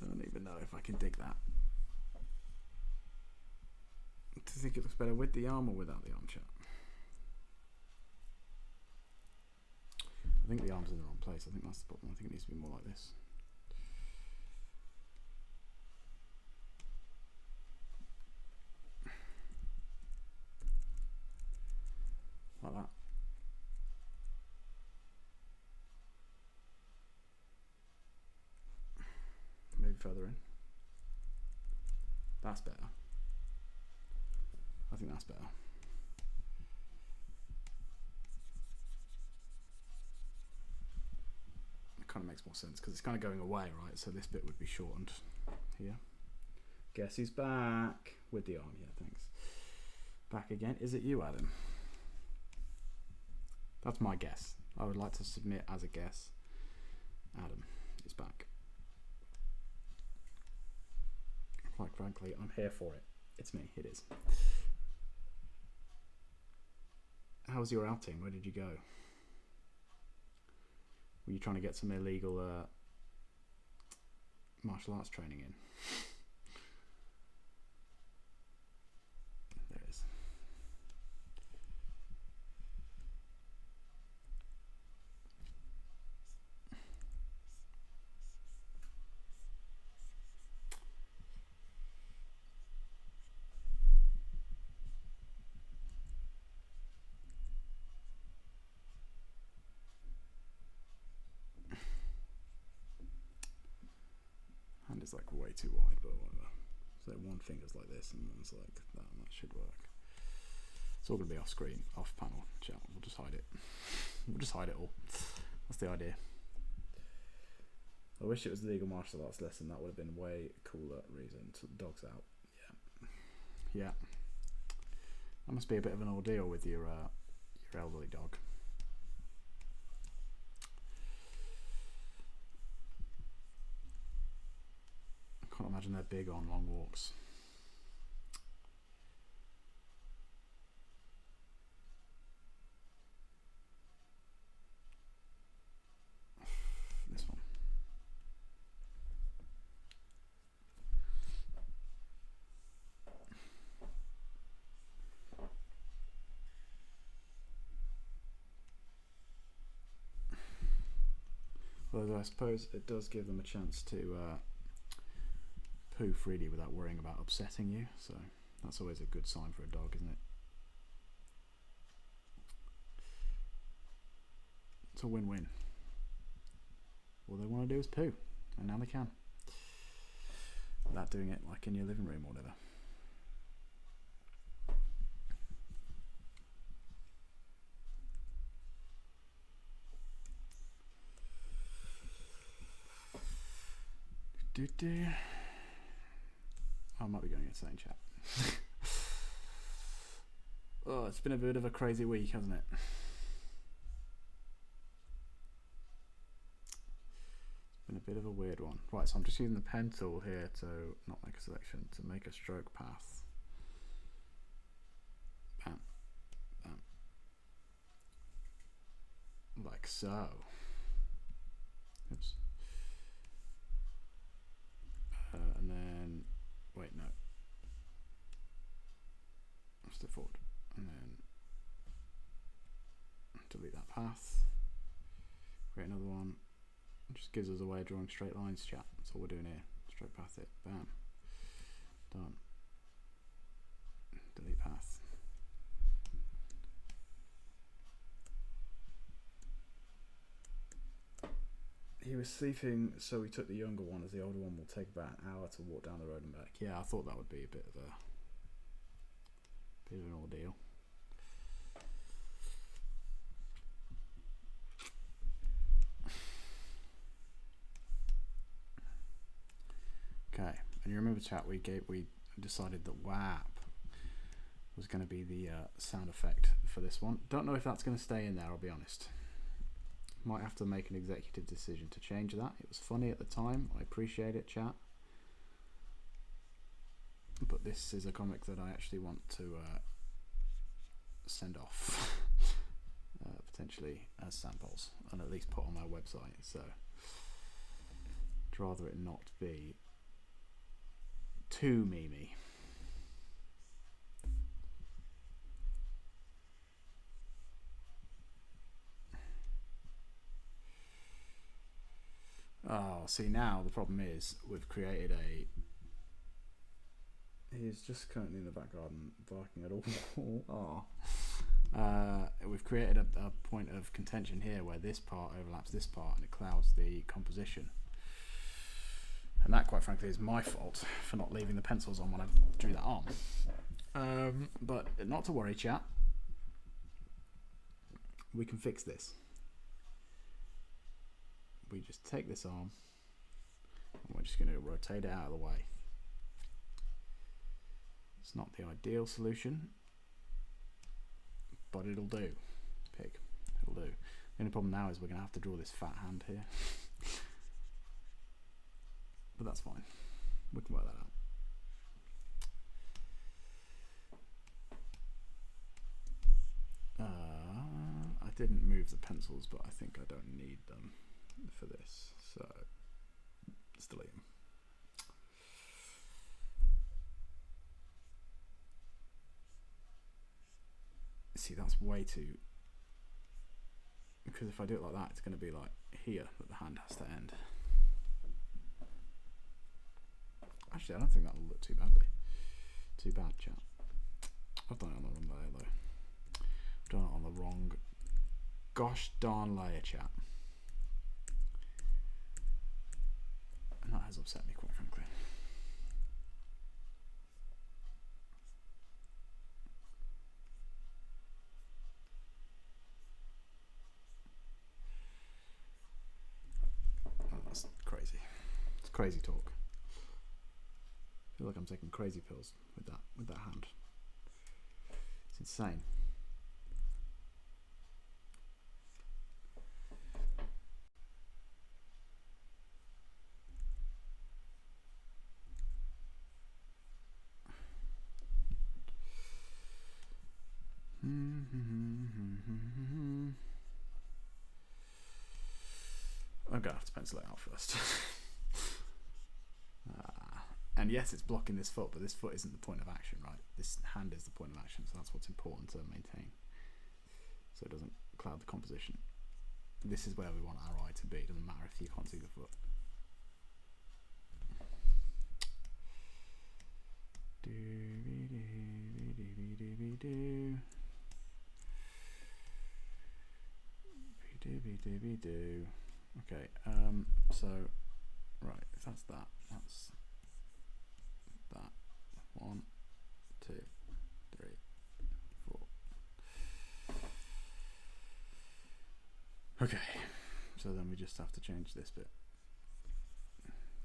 don't even know if I can dig that. Do you think it looks better with the arm or without the arm, chat? I think the arm's in the wrong place. I think that's the problem. I think it needs to be more like this. Like that. Maybe further in. That's better. I think that's better. It kind of makes more sense because it's kind of going away, right? So this bit would be shortened here. Guess who's back with the arm? Yeah, thanks. Back again. Is it you, Adam? That's my guess. I would like to submit as a guess. Adam is back. Quite frankly, I'm here for it. It's me. It is. How was your outing? Where did you go? Were you trying to get some illegal martial arts training in? There it is. Hand is like way too wide, but whatever. So one finger's like this and one's like that, and that should work. It's all going to be off screen, off panel chat. We'll just hide it. We'll just hide it all. That's the idea. I wish it was the legal martial arts lesson. That would have been way cooler reason to the dogs out. Yeah. Yeah. That must be a bit of an ordeal with your elderly dog. I can't imagine they're big on long walks. This one. Although I suppose it does give them a chance to poo freely without worrying about upsetting you, so that's always a good sign for a dog, isn't it? It's a win-win. All they want to do is poo, and now they can, without doing it like in your living room or whatever. I might be going insane, chat. Oh, it's been a bit of a crazy week, hasn't it? It's been a bit of a weird one. Right, so I'm just using the pen tool here to not make a selection, to make a stroke path. Bam, bam. Like so. Oops. And then, wait, no. Step forward, and then delete that path. Create another one. It just gives us a way of drawing straight lines, chat. That's all we're doing here. Stroke path it. Bam. Done. Delete path. He was sleeping, so we took the younger one, as the older one will take about an hour to walk down the road and back. Yeah, I thought that would be a bit of an ordeal. Okay, and you remember, chat, we decided that WAP was going to be the sound effect for this one. Don't know if that's going to stay in there, I'll be honest. Might have to make an executive decision to change that. It was funny at the time. I appreciate it, chat. But this is a comic that I actually want to send off, potentially as samples, and at least put on my website. So I'd rather it not be too memey. Oh, see, now the problem is we've created a... He's just currently in the back garden barking at all. We've created a point of contention here where this part overlaps this part and it clouds the composition. And that, quite frankly, is my fault for not leaving the pencils on when I drew that arm. But not to worry, chat. We can fix this. We just take this arm and we're just going to rotate it out of the way. It's not the ideal solution, but it'll do. Pig, it'll do. The only problem now is we're going to have to draw this fat hand here. But that's fine. We can work that out. I didn't move the pencils, but I think I don't need them for this, so let's delete them. See, that's way too, because if I do it like that, it's going to be like here that the hand has to end. Actually, I don't think that'll look too bad, chat. I've done it on the wrong layer though. I've done it on the wrong gosh darn layer, chat. And that has upset me, quite frankly. crazy talk. I feel like I'm taking crazy pills with that hand. It's insane. I'm gonna have to pencil it out first. And yes, it's blocking this foot, but this foot isn't the point of action, right? This hand is the point of action, so that's what's important to maintain, so it doesn't cloud the composition. This is where we want our eye to be. It doesn't matter if you can't see the foot. Okay, so right, if that's that, that's that. 1, 2, 3, 4. Okay, so then we just have to change this bit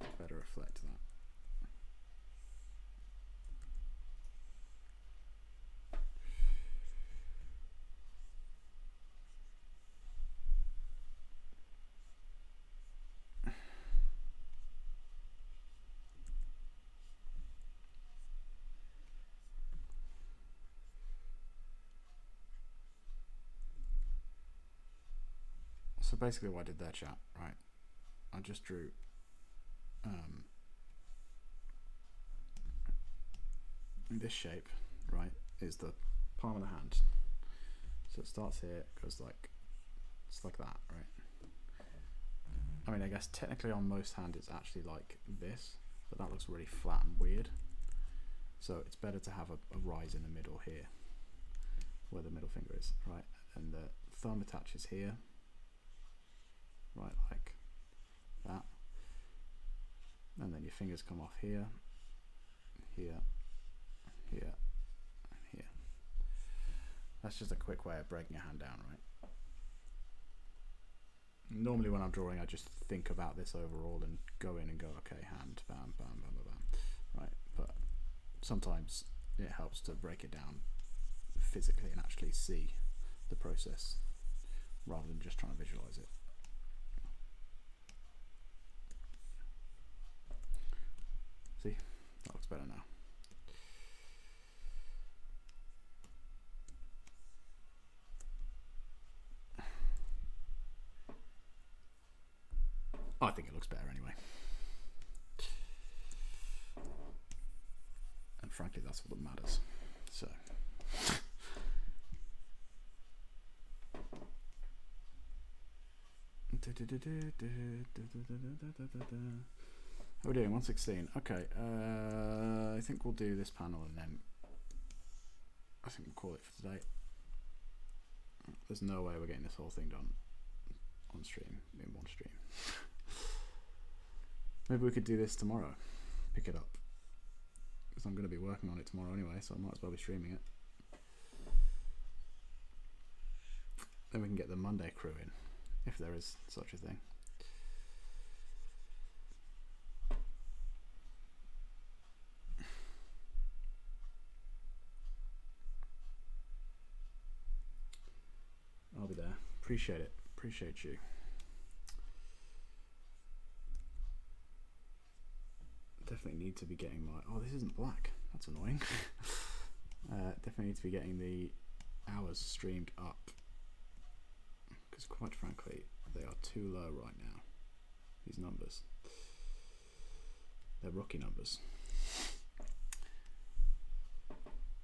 to better reflect that. So basically what I did there, chat, right, I just drew this shape, right, is the palm of the hand. So it starts here, goes like, it's like that, right? I mean, I guess technically on most hand it's actually like this, but that looks really flat and weird. So it's better to have a rise in the middle here, where the middle finger is, right? And the thumb attaches here, right, like that. And then your fingers come off here, here, here, and here. That's just a quick way of breaking a hand down, right? Normally when I'm drawing, I just think about this overall and go in and go, okay, hand, bam, bam, bam, bam, bam, right? But sometimes it helps to break it down physically and actually see the process rather than just trying to visualize it. See, that looks better now. I think it looks better anyway. And frankly, that's all that matters. So. How are we doing? 116. Okay, I think we'll do this panel and then I think we'll call it for today. There's no way we're getting this whole thing done on stream, in one stream. Maybe we could do this tomorrow, pick it up, because I'm going to be working on it tomorrow anyway, so I might as well be streaming it. Then we can get the Monday crew in, if there is such a thing. I'll be there. Appreciate it. Appreciate you. Definitely need to be getting my... Oh, this isn't black. That's annoying. Definitely need to be getting the hours streamed up. Because quite frankly, they are too low right now. These numbers. They're rookie numbers.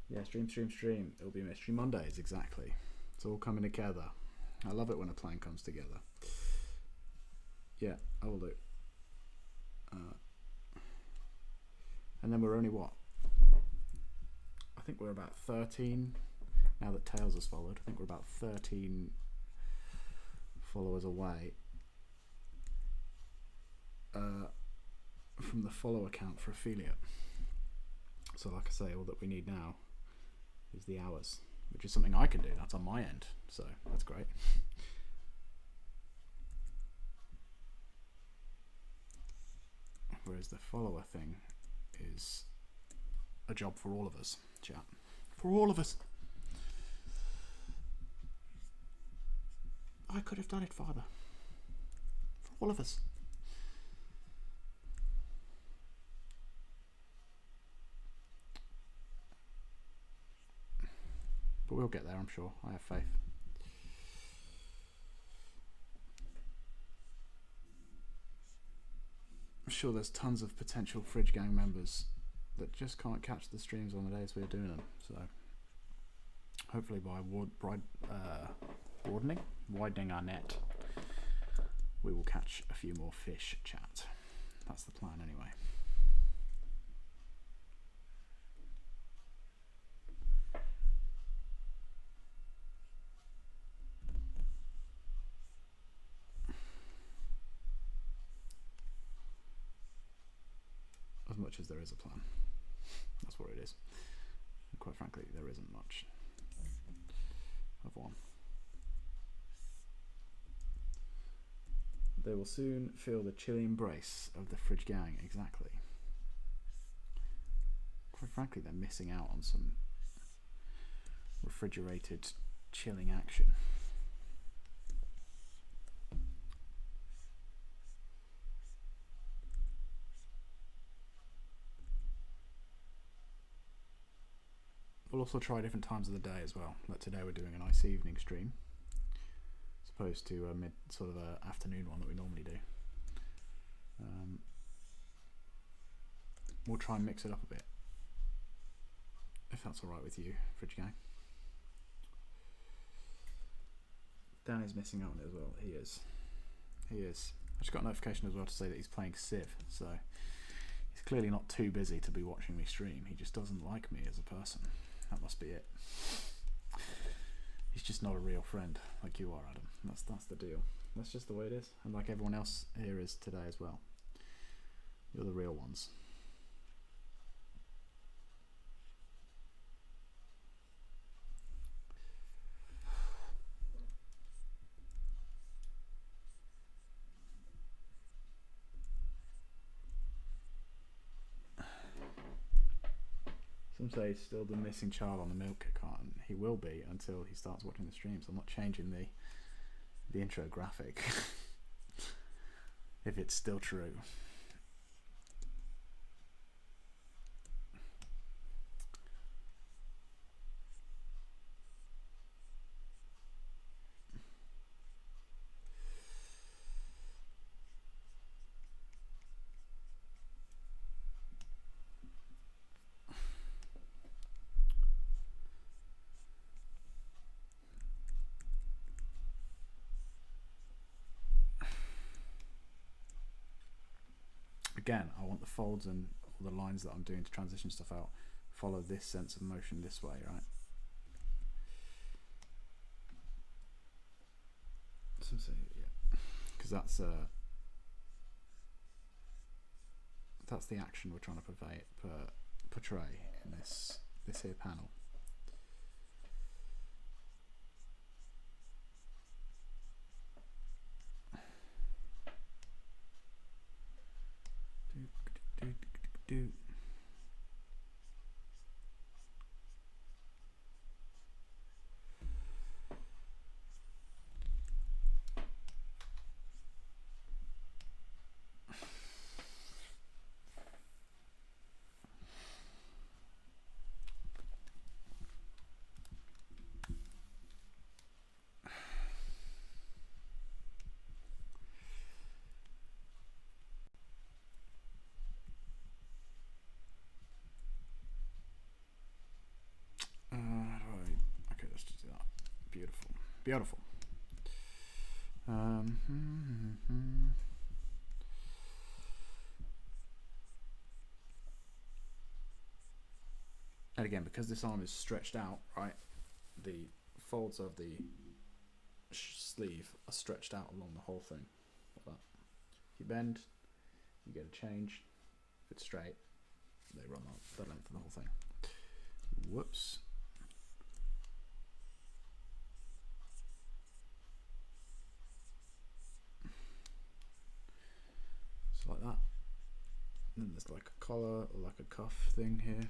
Yeah, stream. It'll be Mystery Mondays, exactly. It's all coming together. I love it when a plan comes together. Yeah, I will do. And then we're only what? I think we're about 13 now that Tails has followed. I think we're about 13 followers away from the follow count for affiliate. So like I say, all that we need now is the hours, which is something I can do. That's on my end, so that's great. Whereas the follower thing is a job for all of us, chat. For all of us. I could have done it, Father. For all of us. But we'll get there, I'm sure. I have faith. I'm sure there's tons of potential Fridge Gang members that just can't catch the streams on the days we're doing them. So hopefully by widening our net, we will catch a few more fish, chat. That's the plan anyway. As much as there is a plan. That's what it is. And quite frankly, there isn't much of one. They will soon feel the chilly embrace of the Fridge Gang, exactly. Quite frankly, they're missing out on some refrigerated chilling action. We'll also try different times of the day as well. Like today we're doing a nice evening stream, as opposed to a sort of a afternoon one that we normally do. We'll try and mix it up a bit, if that's alright with you, Fridge Gang. Danny's missing out on it as well. He is. He is. I just got a notification as well to say that he's playing Civ, so he's clearly not too busy to be watching me stream. He just doesn't like me as a person. That must be it. He's just not a real friend like you are, Adam. That's the deal. That's just the way it is. And like everyone else here is today as well. You're the real ones. Some say he's still the missing child on the milk carton. He will be until he starts watching the streams. I'm not changing the intro graphic if it's still true. Again, I want the folds and all the lines that I'm doing to transition stuff out follow this sense of motion this way, right? Some say, yeah, because that's the action we're trying to portray in this here panel. Do. Beautiful. And again, because this arm is stretched out, right, the folds of the sleeve are stretched out along the whole thing. Like that. If you bend, you get a change. If it's straight, they run the length of the whole thing. Whoops. Like that. there's like a collar or like a cuff thing here.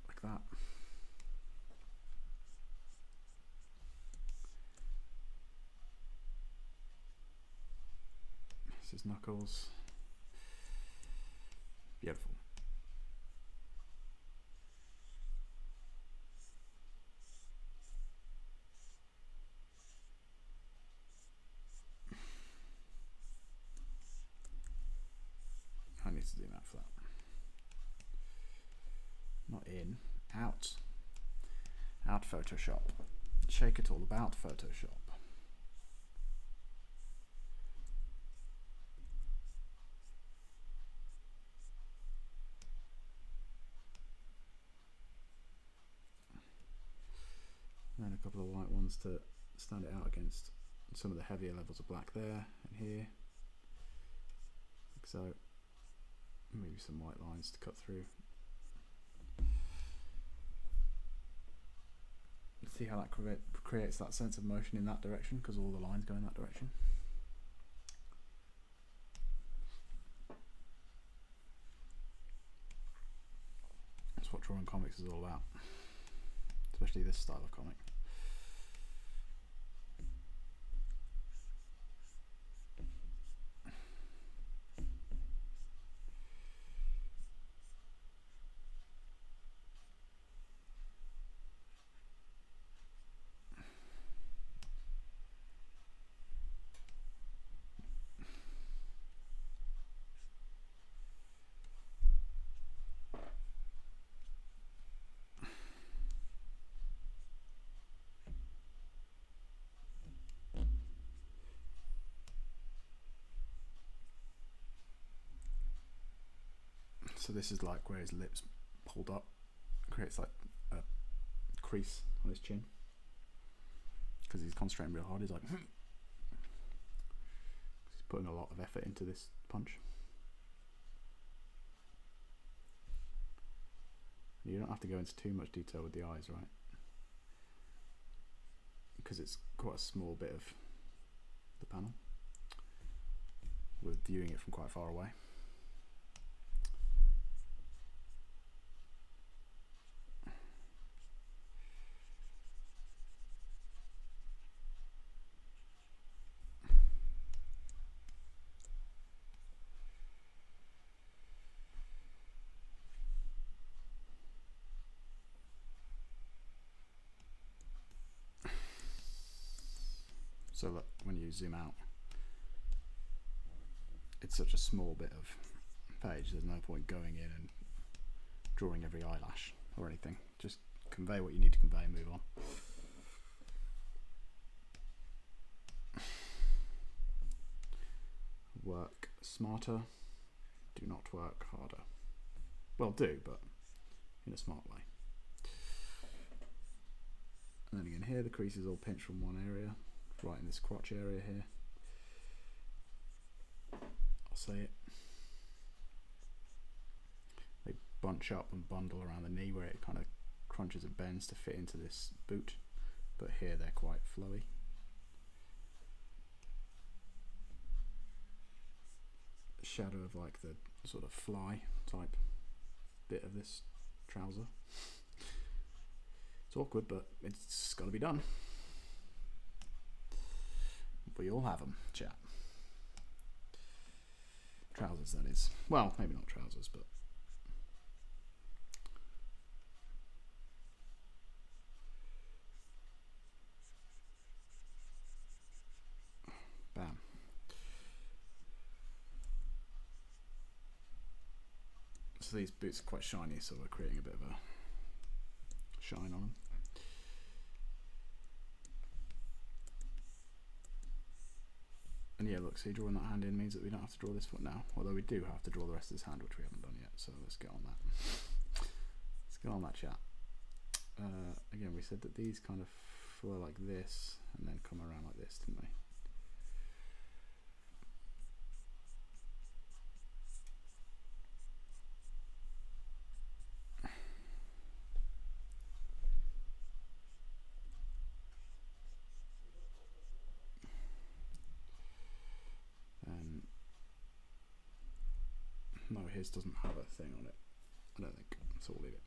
Like that. This is knuckles. Beautiful. I need to zoom out for that. Not in, out. Out Photoshop. Shake it all about Photoshop. And then a couple of white ones to stand it out against some of the heavier levels of black there and here. Like so. Maybe some white lines to cut through. See how that creates that sense of motion in that direction, because all the lines go in that direction. That's what drawing comics is all about, especially this style of comic. So this is like where his lips pulled up, creates like a crease on his chin because he's concentrating real hard. He's like, he's putting a lot of effort into this punch. You don't have to go into too much detail with the eyes, right? Because it's quite a small bit of the panel. We're viewing it from quite far away. So that when you zoom out, it's such a small bit of page, there's no point going in and drawing every eyelash or anything. Just convey what you need to convey and move on. Work smarter, do not work harder. Well, do, but in a smart way. And then again here, the crease is all pinched from one area, right in this crotch area here. I'll say it. They bunch up and bundle around the knee where it kind of crunches and bends to fit into this boot, but here they're quite flowy. Shadow of like the sort of fly type bit of this trouser. It's awkward, but it's got to be done. We all have them, chat. Trousers, that is. Well, maybe not trousers, but bam. So these boots are quite shiny, so we're creating a bit of a shine on them. And yeah, look, see, drawing that hand in means that we don't have to draw this foot now, although we do have to draw the rest of this hand, which we haven't done yet, so let's get on that. Let's get on that, chat. Again, we said that these kind of flow like this and then come around like this, didn't we? No, his doesn't have a thing on it. I don't think. So we'll leave it.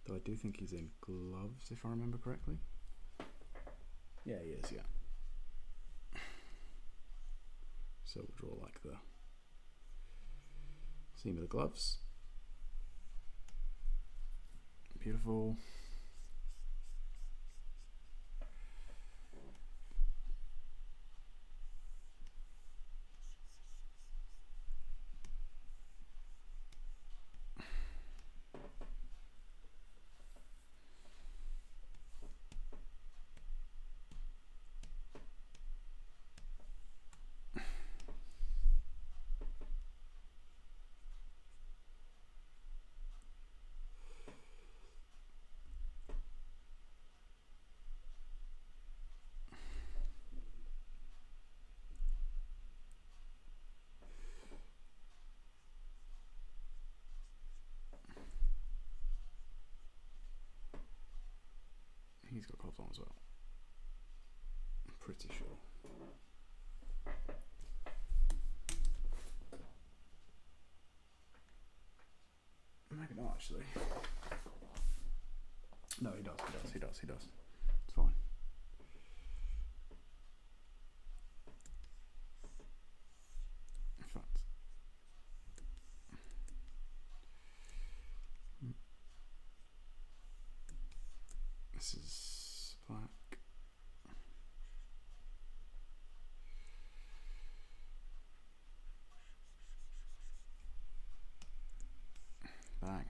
Though I do think he's in gloves, if I remember correctly. Yeah, he is, yeah. So we'll draw like the seam of the gloves. Beautiful. He's got gloves on as well. I'm pretty sure. Maybe not actually. No, he does. It's fine. In fact, this is black. Bang.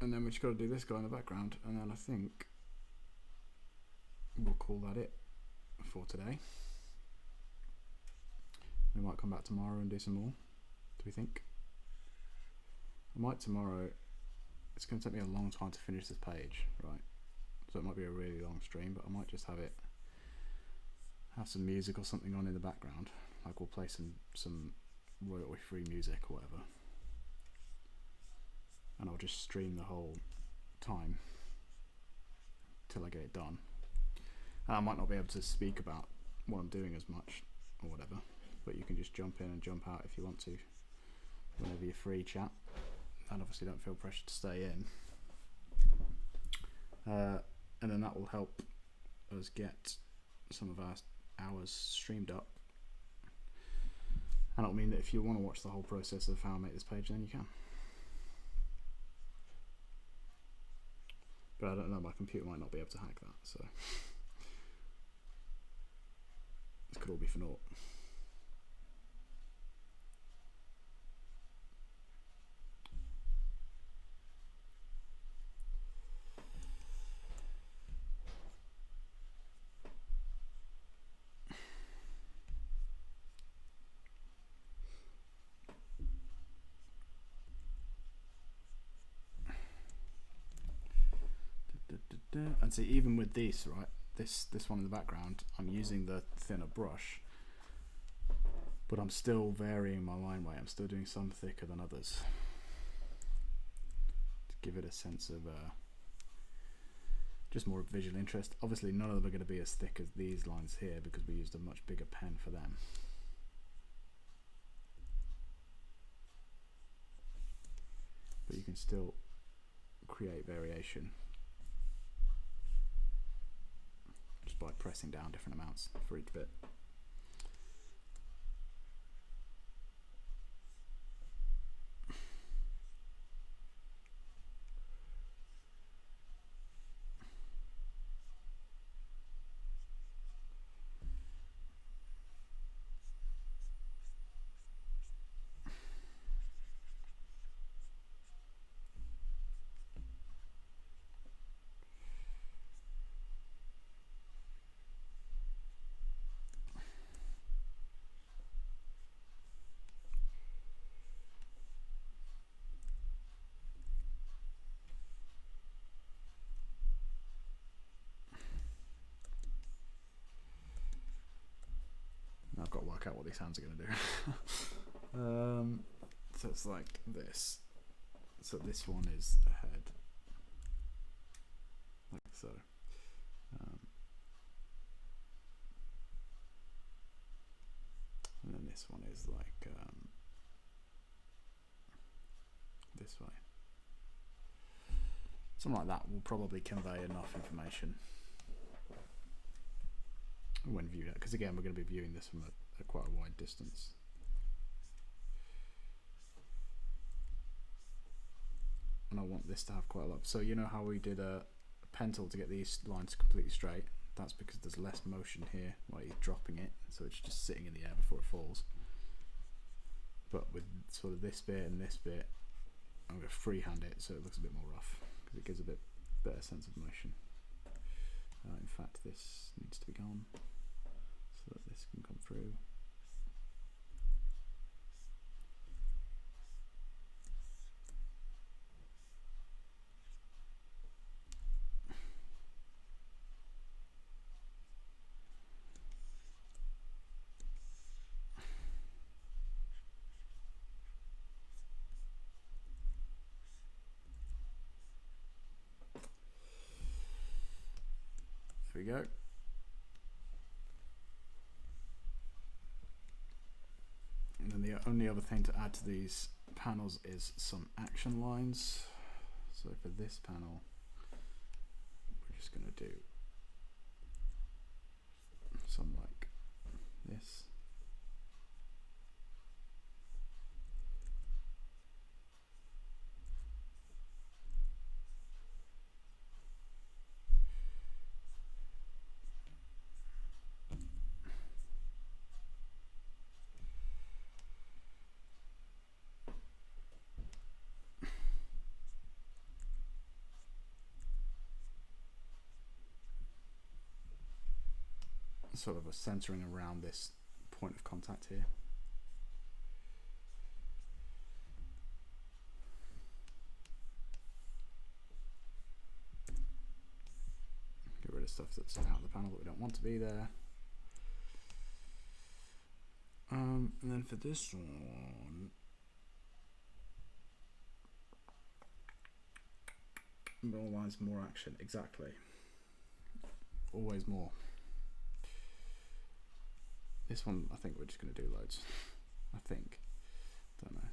And then we just got to do this guy in the background, and then I think we'll call that it for today. We might come back tomorrow and do some more. Do we think? I might tomorrow. It's going to take me a long time to finish this page, right? So it might be a really long stream, but I might just have some music or something on in the background. Like we'll play some royalty-free music or whatever. And I'll just stream the whole time till I get it done. And I might not be able to speak about what I'm doing as much or whatever, but you can just jump in and jump out if you want to whenever you're free, chat. And obviously don't feel pressured to stay in. And then that will help us get some of our hours streamed up. And it'll mean that if you want to watch the whole process of how I make this page, then you can. But I don't know, my computer might not be able to hack that, so this could all be for naught. And see, even with this, right, this one in the background, I'm using the thinner brush, but I'm still varying my line weight. I'm still doing some thicker than others to give it a sense of just more visual interest. Obviously none of them are going to be as thick as these lines here because we used a much bigger pen for them. But you can still create variation just by pressing down different amounts for each bit. I've got to work out what these hands are going to do. So it's like this. So this one is a head, like So and then this one is like this way. Something like that will probably convey enough information when viewed, because again we're going to be viewing this from a quite a wide distance. And I want this to have quite a lot. So you know how we did a pen tool to get these lines completely straight? That's because there's less motion here while you're dropping it, so it's just sitting in the air before it falls. But with sort of this bit and this bit, I'm going to freehand it so it looks a bit more rough, because it gives a bit better sense of motion. In fact, this needs to be gone so that this can come through. There we go. And then the only other thing to add to these panels is some action lines. So for this panel, we're just going to do some like this. Sort of a centering around this point of contact here. Get rid of stuff that's out of the panel that we don't want to be there. And then for this one, more lines, more action. Exactly. Always more. This one, I think we're just going to do loads. I think. Don't know.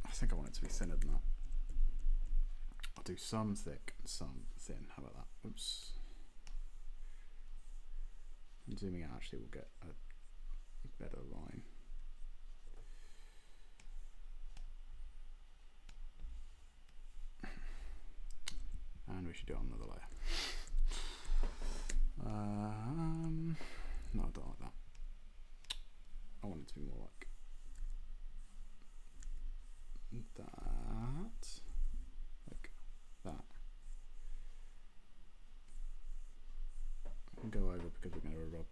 I think I want it to be thinner than that. I'll do some thick and some thin. How about that? Oops. And zooming out actually will get a better line. And we should do it on another layer. No, I don't like that. I want it to be more like that. Like that. Go over because we're going to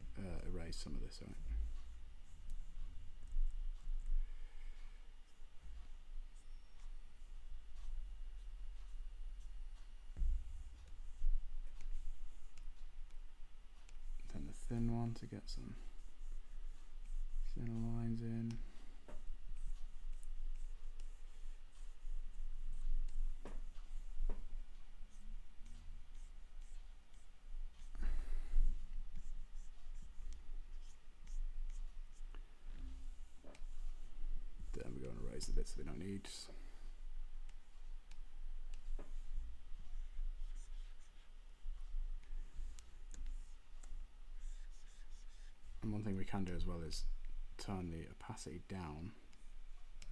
erase some of this, right? Then the thin one to get some thinner lines in. Then we're going to erase the bits that we don't need. And one thing we can do as well is turn the opacity down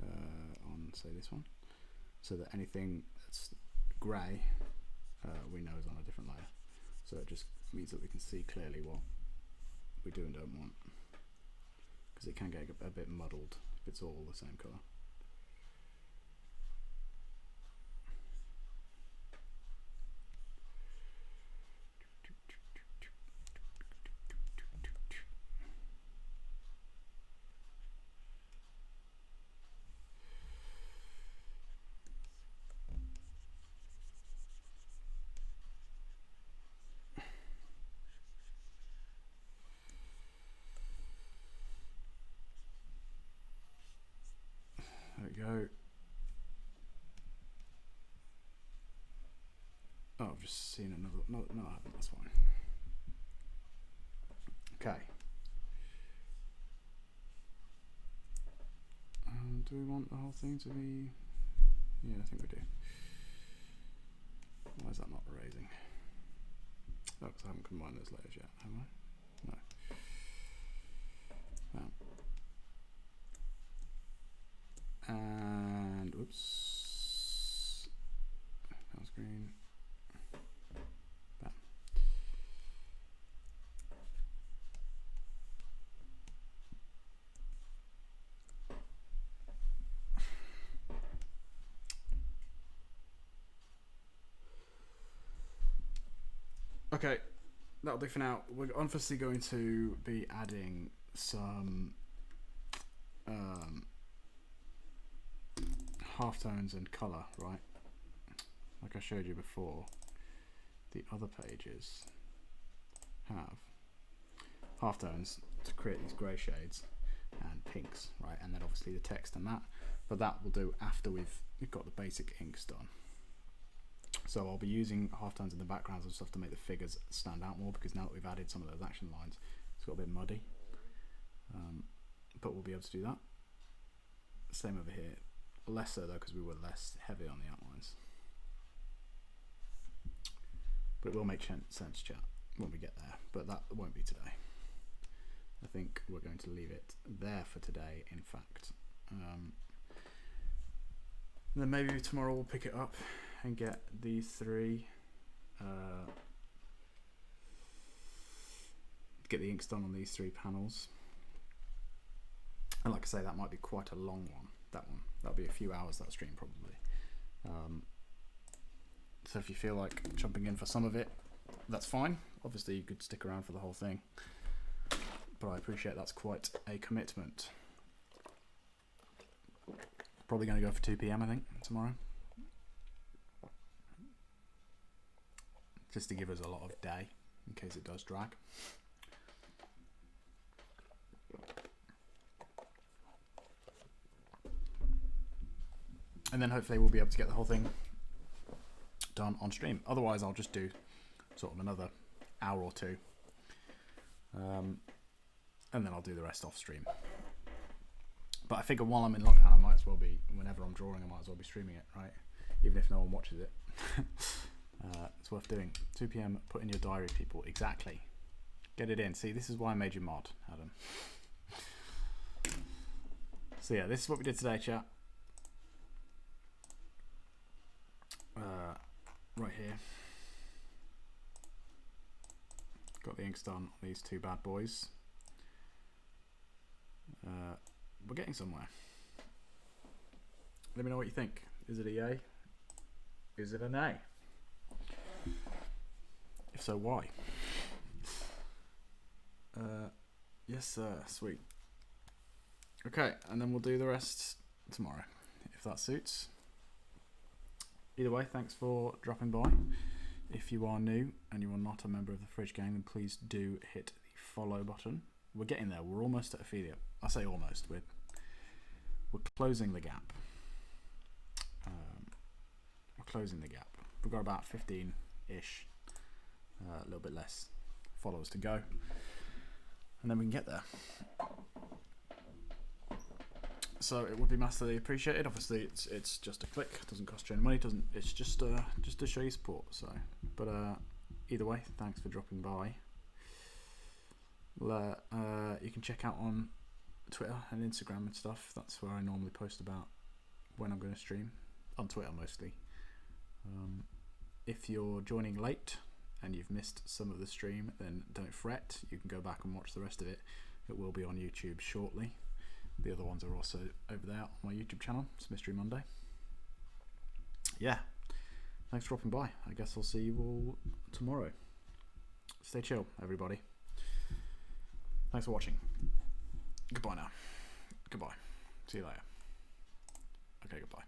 on, say, this one, so that anything that's grey we know is on a different layer. So it just means that we can see clearly what we do and don't want, because it can get a bit muddled if it's all the same colour. go. Oh, I've just seen another. No, I haven't. That's fine. Okay. Do we want the whole thing to be? Yeah, I think we do. Why is that not erasing? Oh, because I haven't combined those layers yet, have I? No. And oops. That was green. Bam. Okay, that'll do for now. We're obviously going to be adding some halftones and colour, right? Like I showed you before, the other pages have halftones to create these grey shades and pinks, right? And then obviously the text and that, but that will do after we've got the basic inks done. So I'll be using halftones in the backgrounds and stuff to make the figures stand out more, because now that we've added some of those action lines, it's got a bit muddy. But we'll be able to do that. Same over here. Less so though, because we were less heavy on the outlines. But it will make sense, chat, when we get there. But that won't be today. I think we're going to leave it there for today, in fact. Then maybe tomorrow we'll pick it up and get these three, get the inks done on these 3 panels. And like I say, that might be quite a long one. That'll be a few hours, that stream probably. So if you feel like jumping in for some of it, that's fine. Obviously you could stick around for the whole thing, but I appreciate that's quite a commitment. Probably going to go for 2 PM I think tomorrow, just to give us a lot of day in case it does drag. And then hopefully we'll be able to get the whole thing done on stream. Otherwise I'll just do sort of another hour or 2, and then I'll do the rest off stream. But I figure while I'm in lockdown, I might as well be, whenever I'm drawing, I might as well be streaming it, right? Even if no one watches it. It's worth doing. 2 PM, put in your diary, people. Exactly. Get it in. See, this is why I made you mod, Adam. So yeah, this is what we did today, chat. Right here. Got the inks done on these 2 bad boys. We're getting somewhere. Let me know what you think. Is it a yay? Is it a nay? If so, why? Yes, sir. Sweet. Okay, and then we'll do the rest tomorrow, if that suits. Either way, thanks for dropping by. If you are new and you are not a member of the Fridge Gang, then please do hit the follow button. We're getting there. We're almost at affiliate. I say almost. We're closing the gap. We're closing the gap. We've got about 15-ish, a little bit less followers to go, and then we can get there. So it would be massively appreciated. Obviously, it's just a click. It doesn't cost you any money. It's just to show you support. So, but either way, thanks for dropping by. You can check out on Twitter and Instagram and stuff. That's where I normally post about when I'm going to stream. On Twitter mostly. If you're joining late and you've missed some of the stream, then don't fret. You can go back and watch the rest of it. It will be on YouTube shortly. The other ones are also over there on my YouTube channel. It's Mystery Monday. Yeah. Thanks for dropping by. I guess I'll see you all tomorrow. Stay chill, everybody. Thanks for watching. Goodbye now. Goodbye. See you later. Okay, goodbye.